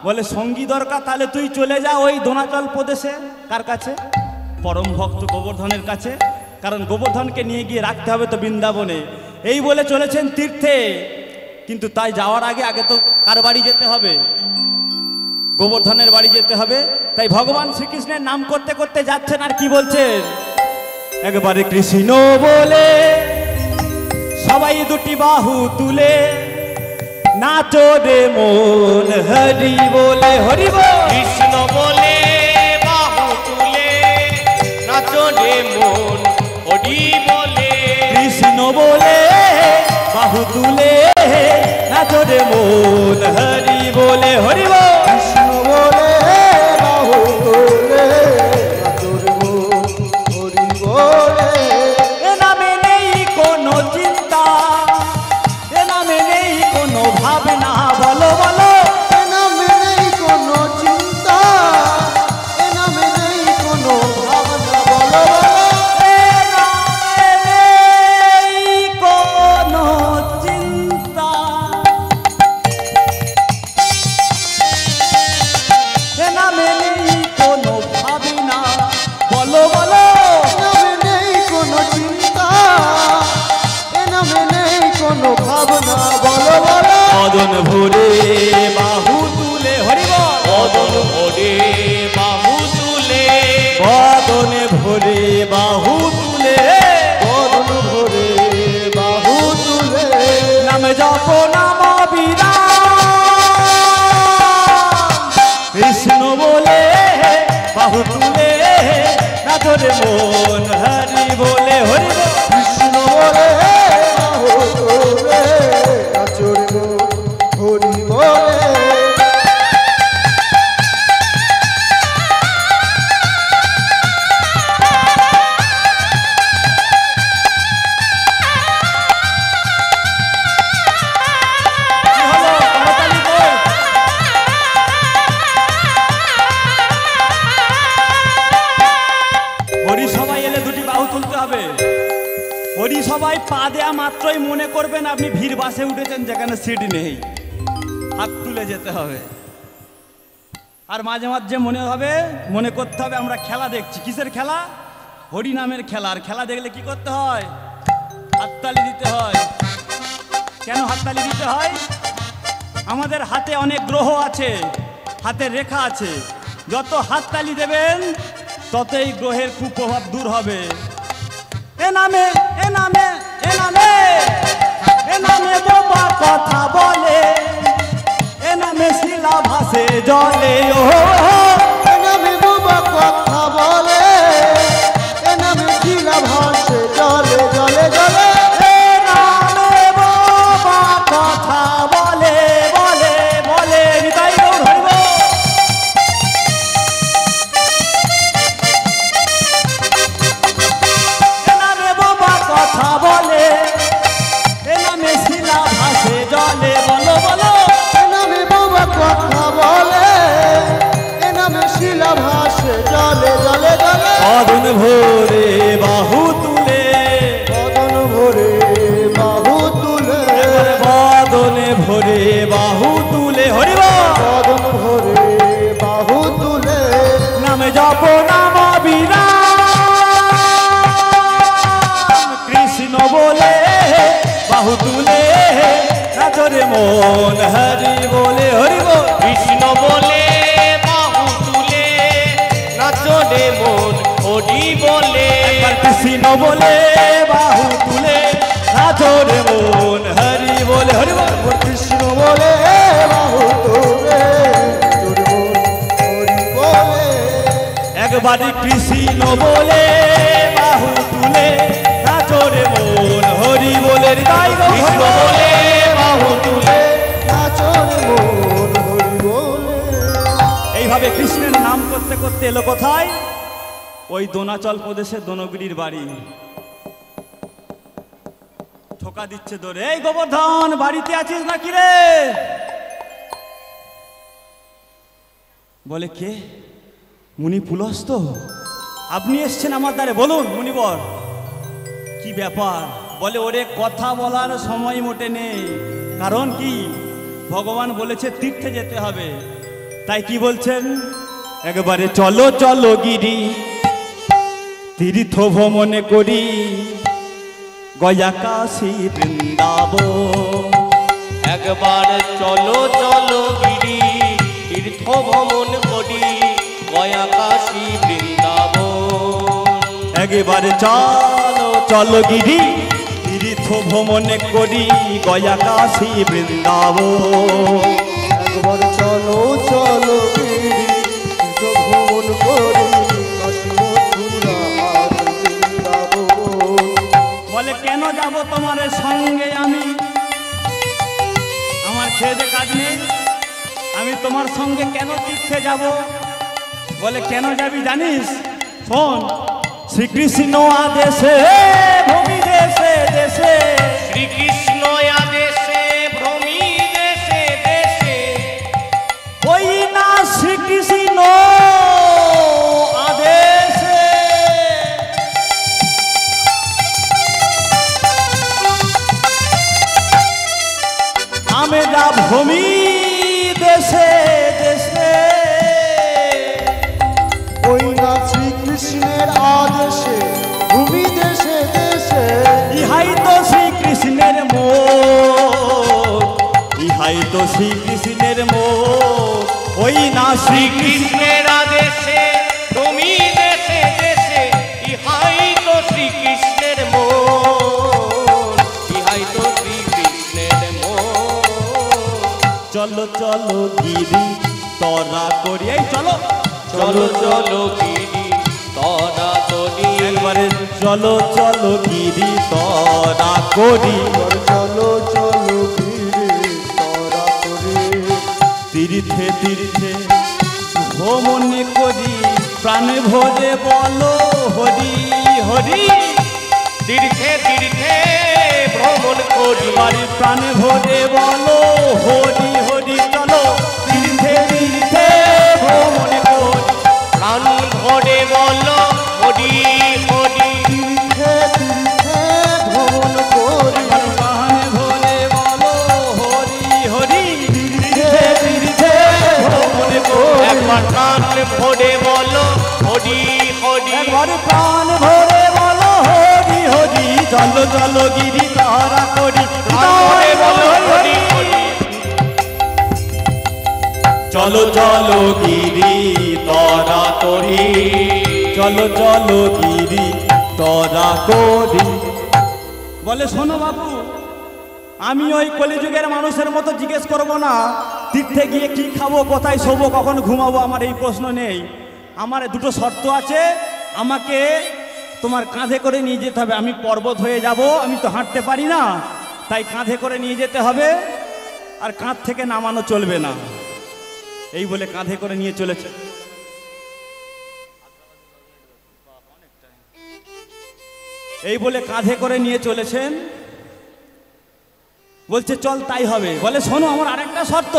বলে সঙ্গী দরকার, তাহলে তুই চলে যা ওই দোনাচল প্রদেশে। কার কাছে? পরম ভক্ত গোবর্ধনের কাছে, কারণ গোবর্ধনকে নিয়ে গিয়ে রাখতে হবে তো বৃন্দাবনে। এই বলে চলেছেন তীর্থে, কিন্তু তাই যাওয়ার আগে তো কার বাড়ি যেতে হবে? গোবর্ধনের বাড়ি যেতে হবে। তাই ভগবান শ্রীকৃষ্ণের নাম করতে করতে যাচ্ছেন, আর কি বলছেন? একবারে কৃষ্ণ বলে সবাই দুটি বাহু তুলে নাচো রে মন হরি বলে হরি বল। কৃষ্ণ বলে বাহু তুলে নাচো রে মন হরি বলে। কৃষ্ণ বলে বাহু তুলে নাচো রে মন হরি বলে হরি বল। কৃষ্ণ বলে বাহু তুলে নাচো রে মন হরি বলে। এ নামে নেই কোনো চিন্তা, এ নামে নেই কোনো ভাবনা, বলো বলো। এ নামে নেই কোনো চিন্তা, এ নামে নেই কোনো ভাবনা, বলো বলো। এ নামে নেই কোনো চিন্তা, এ নামে নেই কোনো ভাবনা, বলো বলো। এ নামে নেই কোনো চিন্তা, এ নামে নেই কোনো ভাবনা, বলো বলো। মদন ভরে বাহু তুলে হরি বল। মদন ভরে বাহু তুলে। মদন ভরে বাহু তুলে বদন ভরে বাহু তুলে। নাম জপ নাম বিরাম। কৃষ্ণ বলে বাহু তুলে নাচো রে মন হরি বলে হরি বল। কৃষ্ণ বলে বাহু তুলে নাচো রে মন হরি বলে। কি হলো? করতালি কই? হরি সবাই এলে দুটি বাহু তুলতে হবে। হরি সবাই পা দেয়া মাত্রই মনে করবেন আপনি ভিড় বাসে উঠেছেন যেখানে সিট নেই, হাত তুলে যেতে হবে। আর মাঝে মাঝে মনে করতে হবে আমরা খেলা দেখছি। কিসের খেলা? হরি নামের খেলা। আর খেলা দেখলে কি করতে হয়? হাততালি দিতে হয়। কেন হাততালি দিতে হয়? আমাদের হাতে অনেক গ্রহ আছে, হাতের রেখা আছে। যত হাততালি দেবেন ততই গ্রহের কুপ্রভাব দূর হবে। এ নামে এ নামে এ নামে এ নামে বোবা কথা বলে, এ নামে শিলা ভাসে জলে। ও এ নামে বোবা কথা বলে, এ নামে শিলা ভাসে জলে জলে জলে। এ নামে বোবা কথা বলে বলে বলে নিতাই গৌর হরি বল। এ নামে বোবা কথা বলে, এ নামে শিলা ভাসে জলে, বলো বলো। এ নামে বোবা কথা বলে, এ নামে শিলা ভাসে জলে জলে জলে। মদন ভরে বাহু তুলে, বদন ভরে বাহু তুলে। মদনে ভরে বাহু তুলে হরি বল। বদন ভরে বাহু তুলে। নামে জপ নাম বিরাম। কৃষ্ণ বলে বাহু তুলে নাচো রে মন হরি বলে হরি বল। কৃষ্ণ বলে বাহু তুলে নাচো রে মন হরি বলে। একবার কৃষ্ণ বলে বাহু তুলে নাচো রে মন হরি বলে হরি বল। কৃষ্ণ বলে বাহু তুলে তোর মন হরি বলে। একবারই কৃষ্ণ বলে বাহু তুলে নাচো রে মন হরি বলে। হৃদয় গো কৃষ্ণ বলে বাহু তুলে। নাচো রে মন হরি বলে। এইভাবে কৃষ্ণের নাম করতে করতে এলো কোথায়? ওই দোনাচল প্রদেশের দনগিরির বাড়ি। ঠোকা দিচ্ছে দৌড়ে, এই গোবর্ধন বাড়িতে আছিস নাকি রে? বলে কে? মুনি পুলস্ত। আপনি এসছেন আমার দ্বারে, বলুন মুনিবর কি ব্যাপার? বলে ওরে কথা বলার সময় মোটে নেই। কারণ কি? ভগবান বলেছে তীর্থে যেতে হবে। তাই কি বলছেন? একবারে চলো চলো গিরি তীর্থ ভ্রমণ করি, গয়া কাশী বৃন্দাবন। একবার চলো চলো গিরি তীর্থ ভ্রমণ করি, গয়া কাশী বৃন্দাবন। একবারে চলো চলো গিরি তীর্থ ভ্রমণে করি গয়া কাশী বৃন্দাবন। একবার চলো চলো গিরি তীর্থ ভ্রমণ করি কাশী মথুরা আর বৃন্দাবন। বলে কেন যাব তোমার সঙ্গে আমি, আমার খেয়ে কাজ নেই, আমি তোমার সঙ্গে কেন তীর্থে যাব? বলে কেন যাবি জানিস? শোন, শ্রীকৃষ্ণ আদেশে ভূমি দেশে দেশে, শ্রীকৃষ্ণ আদেশে ভ্রমি দেশে দেশে, ওই না শ্রীকৃষ্ণ আদেশে আমরা ভূমি দেশে দেশে, ওই না শ্রীকৃষ্ণের আদেশে ভূমি দেশে দেশে, ইহাই তো শ্রীকৃষ্ণের মোহ, ইহাই তো শ্রীকৃষ্ণের মোহ, ওই না শ্রীকৃষ্ণ শ্রীকৃষ্ণের আদেশে ভ্রমি দেশে দেশে, ইহাই তো শ্রীকৃষ্ণের মন, ইহাই তো শ্রীকৃষ্ণের মন। চলো চলো গিরি তরা করি, এই চলো চলো চলো গিরি তরা তরি, একবারে চলো চলো গিরি তরা করি, একবার চলো চলো গিরি তরা করি, তীর্থে তীর্থে ভ্রমণে করি প্রাণে ভরে বলো হরি হরি, তীর্থে তীর্থে ভ্রমণ করি, এবারে প্রাণে ভরে বলো হরি হরি, চলো তীর্থে তীর্থে ভ্রমণে করি, প্রাণ ভরে বলো হরি হরি, তীর্থে তীর্থে ভ্রমণ করি, প্রাণে ভরে বলো হরি হরি, তীর্থে তীর্থে ভ্রমণে করি, একবার প্রাণ ভরে বলো হরি হরি, একবার প্রাণ ভরে বলো হরি হরি, চলো চলো গিরি তারা করি, প্রাণ ভরে বলো হরি হরি, চলো চলো গিরি তরা করি, চলো চলো গিরি তরা করি। বলে শোনো বাবু, আমি ওই কলিযুগের মানুষের মতো জিজ্ঞেস করব না তীর্থে গিয়ে কি খাবো, কোথায় শোবো, কখন ঘুমাবো, আমার এই প্রশ্ন নেই। আমার দুটো শর্ত আছে, আমাকে তোমার কাঁধে করে নিয়ে যেতে হবে, আমি পর্বত হয়ে যাব, আমি তো হাঁটতে পারি না, তাই কাঁধে করে নিয়ে যেতে হবে, আর কাঁধ থেকে নামানো চলবে না। এই বলে কাঁধে করে নিয়ে চলেছে। এই বলে কাঁধে করে নিয়ে চলেছেন, বলছে চল তাই হবে। বলে শোনো, আমার আরেকটা শর্ত,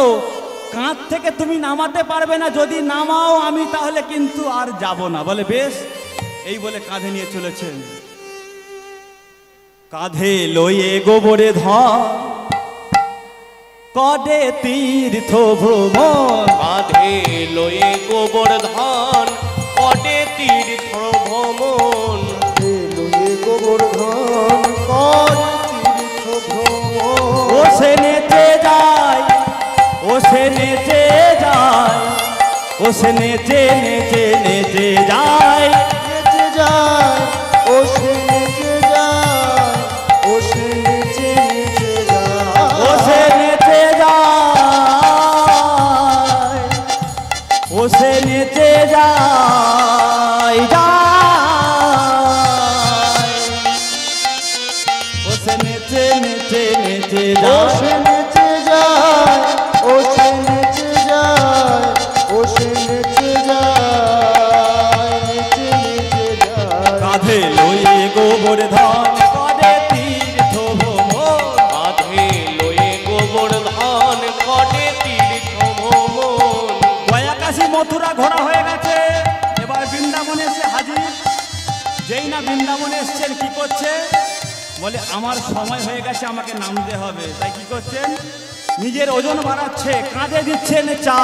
কাঁধ থেকে তুমি নামাতে পারবে না, যদি নামাও আমি তাহলে কিন্তু আর যাব না। বলে বেশ। এই বলে কাঁধে নিয়ে চলেছেন, কাঁধে লয়ে গোবরে ধর কডে তীর্থ ভ্রমণ, কাঁধে লয়ে গোবর্ধন কটে তীর্থ ভ্রমণ, লয়ে গোবর্ধন করে তীর্থ ভ্রমণ, ও সে নেচে যায়, ও সে নেচে যায়, ও সে নেচে নেচে নেচে যায়, নেচে যায় ও সে নেচে যায়, ও সে নেচে নেচে যায়, ও সে নেচে যায়, ও সে নেচে যায় যায়, ও সে নেচে নেচে নেচে ও যায়, সে নেচে যায়, ও সে নেচে যায়, ও সে নেচে যায়, নেচে নেচে যায়, কাঁধে লয়ে গোবর্ধন করে তীর্থ ভ্রমণ, কাঁধে লয়ে গোবর্ধন কটে তীর্থ ভ্রমণ, গয়া কাশী মথুরা ঘোরা হয়ে গেছে, এবার বৃন্দাবনে এসে হাজির। যেই না বৃন্দাবনে এসছেন, কি করছে? বলে আমার সময় হয়ে গেছে, আমাকে নামতে হবে। তাই কি করছেন? নিজের ওজন বাড়াচ্ছে, কাঁধে দিচ্ছেন চা,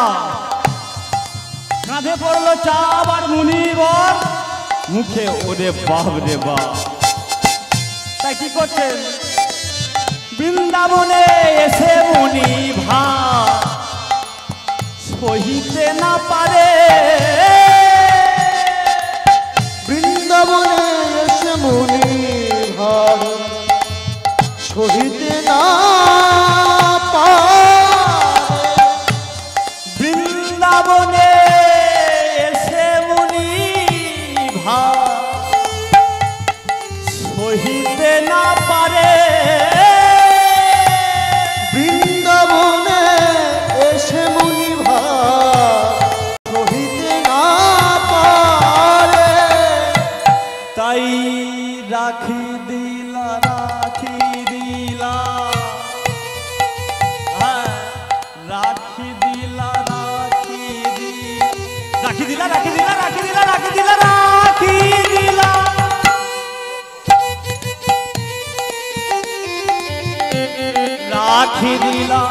কাঁধে পড়লো চা, আবার মুনিবর মুখে ওরে বাপ রে বাপ। তাই কি করছেন? বৃন্দাবনে এসে মুনি ভাই সহিতে না পারে, বৃন্দাবনে এসে মুনি ভার রাখি দিলা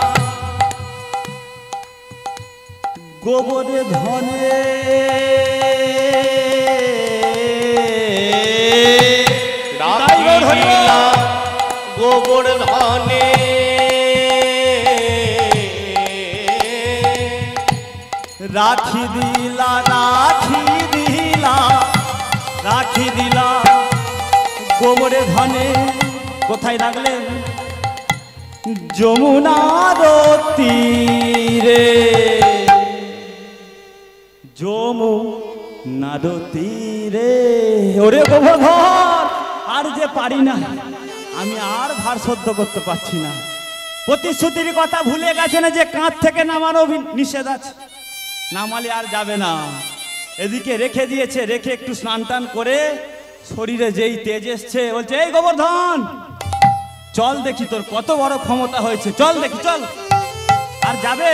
গোবরে ধনে রাখি দিলা গোবর ধনে রাখি দিলা রাখি দিলা রাখি দিলা গোবরে ধনে কোথায় রাখলেন যমুনার তীরে যমুনার তীরে ওরে গোবর্ধন আর যে পারি না আমি আর ভার সহ্য করতে পারছি না প্রতিশ্রুতির কথা ভুলে গেছে না যে কাঁধ থেকে নামানো নিষেধ আছে নামালে আর যাবে না এদিকে রেখে দিয়েছে রেখে একটু স্নান টান করে শরীরে যেই তেজ এসছে বলছে এই গোবর্ধন চল দেখি তোর কত বড় ক্ষমতা হয়েছে চল দেখি চল আর যাবে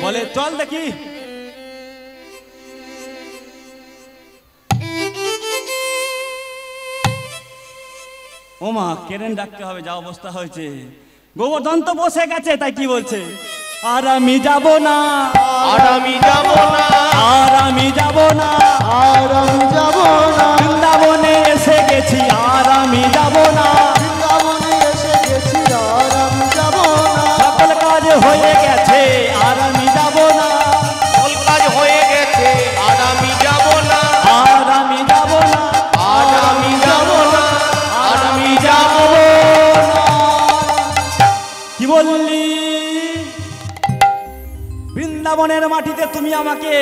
বলে চল দেখি ওমা কেরেন ডাকতে হবে যা অবস্থা হয়েছে গোবর্ধন তো বসে গেছে তাই কি বলছে আর আমি যাব না আর আমি যাব না আর আমি যাব না আর আমি যাব না বৃন্দাবনে এসে গেছি আর আমি যাব না বৃন্দাবনে এসে গেছি আর আমি যাব না সকল কাজ হয়ে গেছে আর আমি যাব না সকল কাজ হয়ে গেছে আর আমি যাব না আর আমি যাব না আর আমি যাব না আর আমি যাব না কি বললি বৃন্দাবনের মাটিতে তুমি আমাকে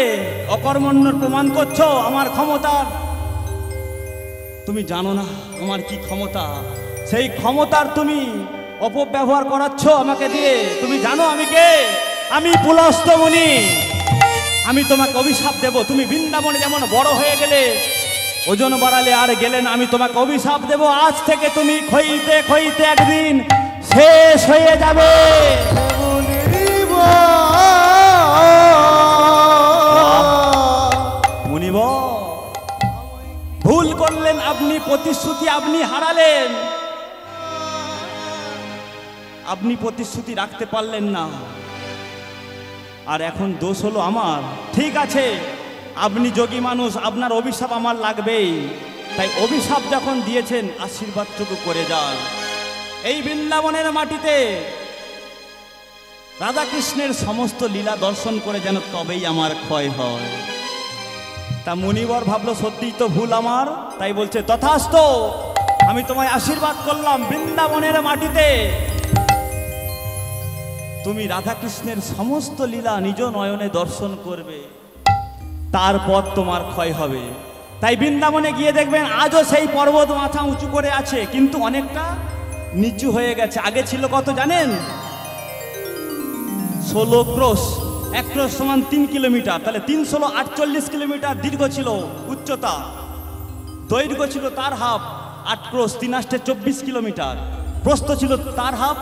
অকর্মণ্য প্রমাণ করছো আমার ক্ষমতার তুমি জানো না আমার কি ক্ষমতা সেই ক্ষমতার তুমি অপব্যবহার করাচ্ছ আমাকে দিয়ে তুমি জানো আমি কে আমি পুলস্ত মুনি আমি তোমাকে অভিশাপ দেব তুমি বৃন্দাবনে যেমন বড় হয়ে গেলে ওজন বাড়ালে আর গেলে না আমি তোমাকে অভিশাপ দেব আজ থেকে তুমি খইতে খইতে একদিন শেষ হয়ে যাবে মুনিব ভুল করলেন আপনি প্রতিশ্রুতি আপনি হারালেন আপনি প্রতিশ্রুতি রাখতে পারলেন না আর এখন দোষ হলো আমার ঠিক আছে আপনি যোগী মানুষ আপনার অভিশাপ আমার লাগবেই তাই অভিশাপ যখন দিয়েছেন আশীর্বাদটুকু করে যান এই বৃন্দাবনের মাটিতে রাধাকৃষ্ণের সমস্ত লীলা দর্শন করে যেন তবেই আমার ক্ষয় হয় তা মুনিবর ভাবলো সত্যিই তো ভুল আমার তাই বলছে তথাস্তু আমি তোমায় আশীর্বাদ করলাম বৃন্দাবনের মাটিতে তুমি রাধাকৃষ্ণের সমস্ত লীলা নিজ নয়নে দর্শন করবে তারপর তোমার ক্ষয় হবে তাই বৃন্দাবনে গিয়ে দেখবেন আজও সেই পর্বত মাথা উঁচু করে আছে কিন্তু অনেকটা নিচু হয়ে গেছে আগে ছিল কত জানেন 16 ক্রোশ 1 ক্রোশ সমান 3 কিলোমিটার তাহলে 348 কিলোমিটার দীর্ঘ ছিল উচ্চতা দৈর্ঘ্য ছিল তার হাফ 8 ক্রোশ 3 আষ্টে 24 কিলোমিটার প্রস্থ ছিল তার হাফ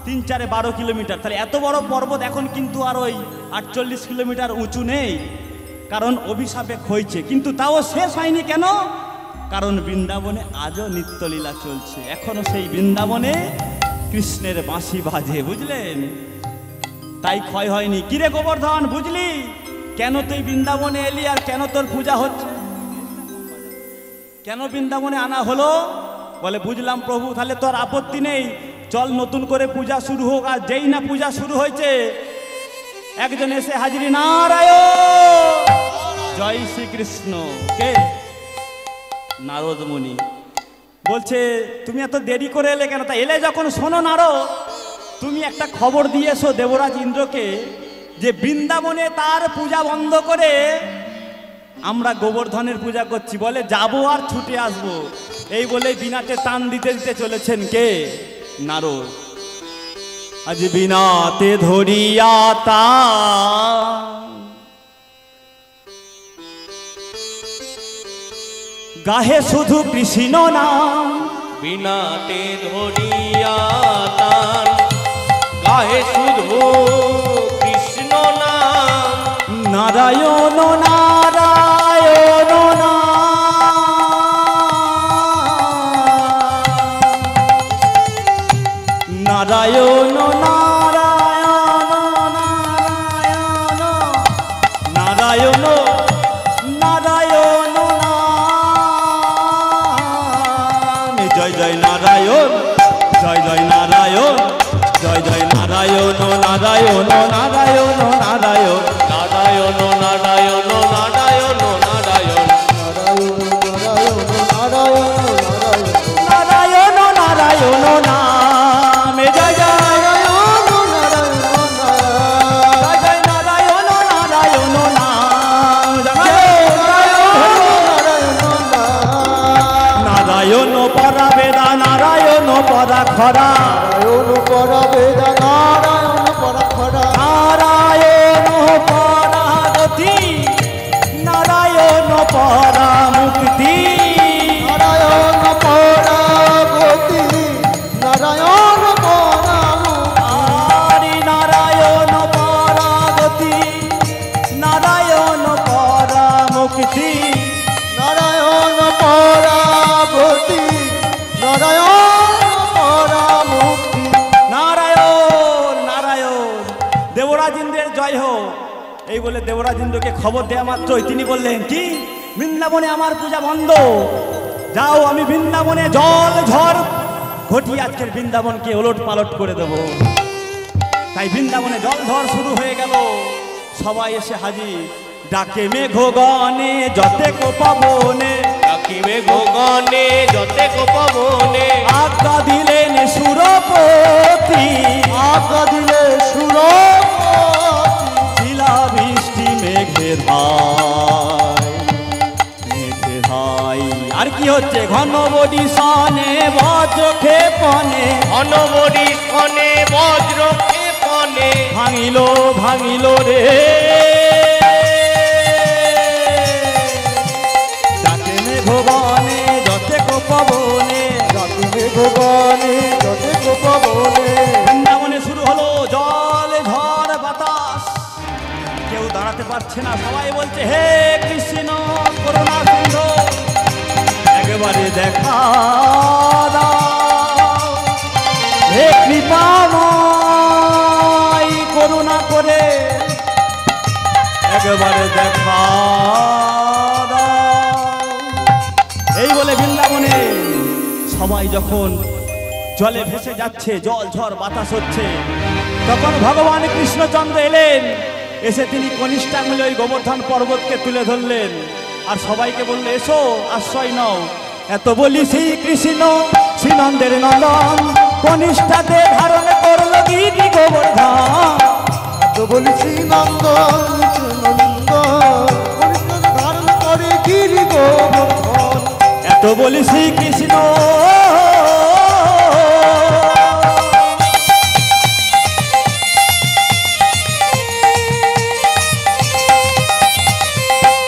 3 4 12 কিলোমিটার তাহলে এত বড় পর্বত এখন কিন্তু আর ওই 48 কিলোমিটার উঁচু নেই কারণ অভিশাপে ক্ষয়ছে কিন্তু তাও শেষ হয়নি কেন কারণ বৃন্দাবনে আজও নিত্যলীলা চলছে এখনো সেই বৃন্দাবনে কৃষ্ণের বাঁশি বাজে বুঝলেন তাই ক্ষয় হয়নি কিরে গোবর্ধন বুঝলি কেন তুই বৃন্দাবনে এলি আর কেন তোর পূজা হচ্ছে কেন বৃন্দাবনে আনা হলো বলে বুঝলাম প্রভু তাহলে তোর আপত্তি নেই চল নতুন করে পূজা শুরু হোক আর যেই না পূজা শুরু হয়েছে একজন এসে হাজিরি নারায়ণ জয় শ্রীকৃষ্ণ কে নারদ মুনি বলছে তুমি এত দেরি করে এলে কেন তা এলে যখন শোনো নারদ তুমি একটা খবর দিয়েছো দেবরাজ ইন্দ্রকে যে বৃন্দাবনে তার পূজা বন্ধ করে আমরা গোবর্ধনের পূজা করছি বলে যাবো আর ছুটে আসবো এই বলে বিনাতে টান দিতে দিতে চলেছেন কে নারদ আজ বিনাতে ধরিয়া তা গাহে শুধু কৃষ্ণ নাম বিনাতে ধরিয়া তার গাহে শুধু কৃষ্ণ নাম নারায়ণ নারায়ণ নারায়ণ নারায়ণ নারায়ণ নারায়ণ নারায়ণ নারায়ণ নারায়ণ নারায়ণ নারায়ণ নামে জয় জয় জয় জয় নারায়ণ নারায়ণ নাম নারায়ণ পরা বেদা নারায়ণ পরা খরা নারায়ণ পরা গতি নারায়ণ পরা মুক্তি হরি নারায়ণ পরা গতি নারায়ণ পরা মুক্তি নারায়ণ নারায়ণ দেবরাজ ইন্দ্রের জয় হোক। এই বলে দেবরাজ ইন্দ্রকে খবর দেওয়া মাত্রই তিনি বললেন কি বৃন্দাবনে আমার পূজা বন্ধ, যাও আমি বৃন্দাবনে জল ঝড় ঘটিয়ে আজকের বৃন্দাবনকে ওলট পালট করে দেব। তাই বৃন্দাবনে জল ঝড় শুরু হয়ে গেল, সবাই এসে হাজির। ডাকে মেঘগণে যতে কোপবনে, ডাকিবে গগনে যতে গোপবনে, আজ্ঞা দিলেন সুরপতি, শিলা বৃষ্টি মেঘের হাই, মেঘের হাই। আর কি হচ্ছে ঘন বডিশনে বজ্র ক্ষেপণে, অনবরী ক্ষণে বজ্র ক্ষেপণে, ভাঙিল ভাঙিল রে। ডাকে মেঘবনে যতে কোপবনে, বৃন্দাবনে শুরু হলো জল ঝড় বাতাস, কেউ দাঁড়াতে পারছে না, সবাই বলছে হে কৃষ্ণ করুণা সিন্ধু একবারে দেখা দাও, হে কৃপাময় করুণা করে একবারে দেখা দাও। এই বলে বৃন্দাবনে সবাই যখন জলে ভেসে যাচ্ছে, জল ঝড় বাতাস হচ্ছে, তখন ভগবান কৃষ্ণচন্দ্র এলেন। এসে তিনি কনিষ্ঠা মিলে ওই গোবর্ধন পর্বতকে তুলে ধরলেন আর সবাইকে বললে এসো আশ্রয় নাও। এত বলি শ্রী কৃষ্ণ শ্রীনন্দের নন্দন কনিষ্ঠাতে ধারণ করল গিরি গোবর্ধন, এত বলি শ্রী কৃষ্ণ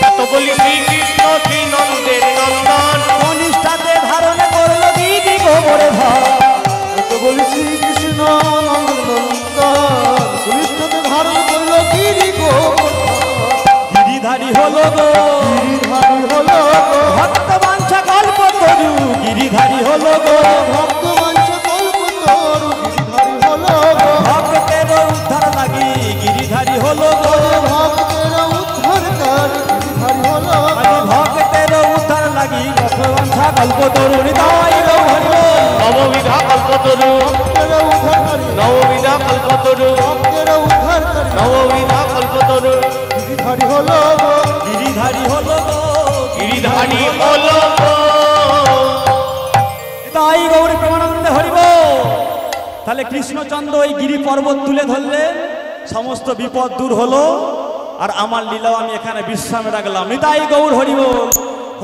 এত বলি শ্রীকৃষ্ণ শ্রীনন্দের নন্দন, কনিষ্ঠাতে ধারণ করল গিরি গোবর্ধন, গিরিধারী হলো গো ভক্ত বাঞ্ছা কল্প তরু, গিরিধারী হলো গো ভক্তের উদ্ধার লাগি, গিরিধারী হলো গো ভক্তের উদ্ধার লাগি, ভক্ত বাঞ্ছা কল্প তরু হৃদয় হরিব। নববিধা কল্পতরু, নববিধা কল্পতরু, নববিধা কল্পতরু, গিরিধারী হলো গো গিরিধারী হলো তাই গৌরী প্রেমানন্দে হরিব। তাহলে কৃষ্ণচন্দ্র ওই গিরি পর্বত তুলে ধরলেন, সমস্ত বিপদ দূর হলো। আর আমার লীলাও আমি এখানে বিশ্রামে রাখলাম। নিতাই গৌর হরিবল,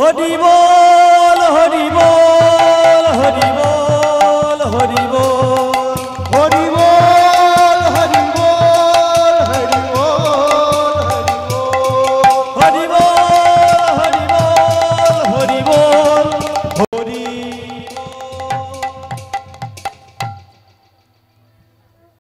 হরিবল হরিবল হরিবল।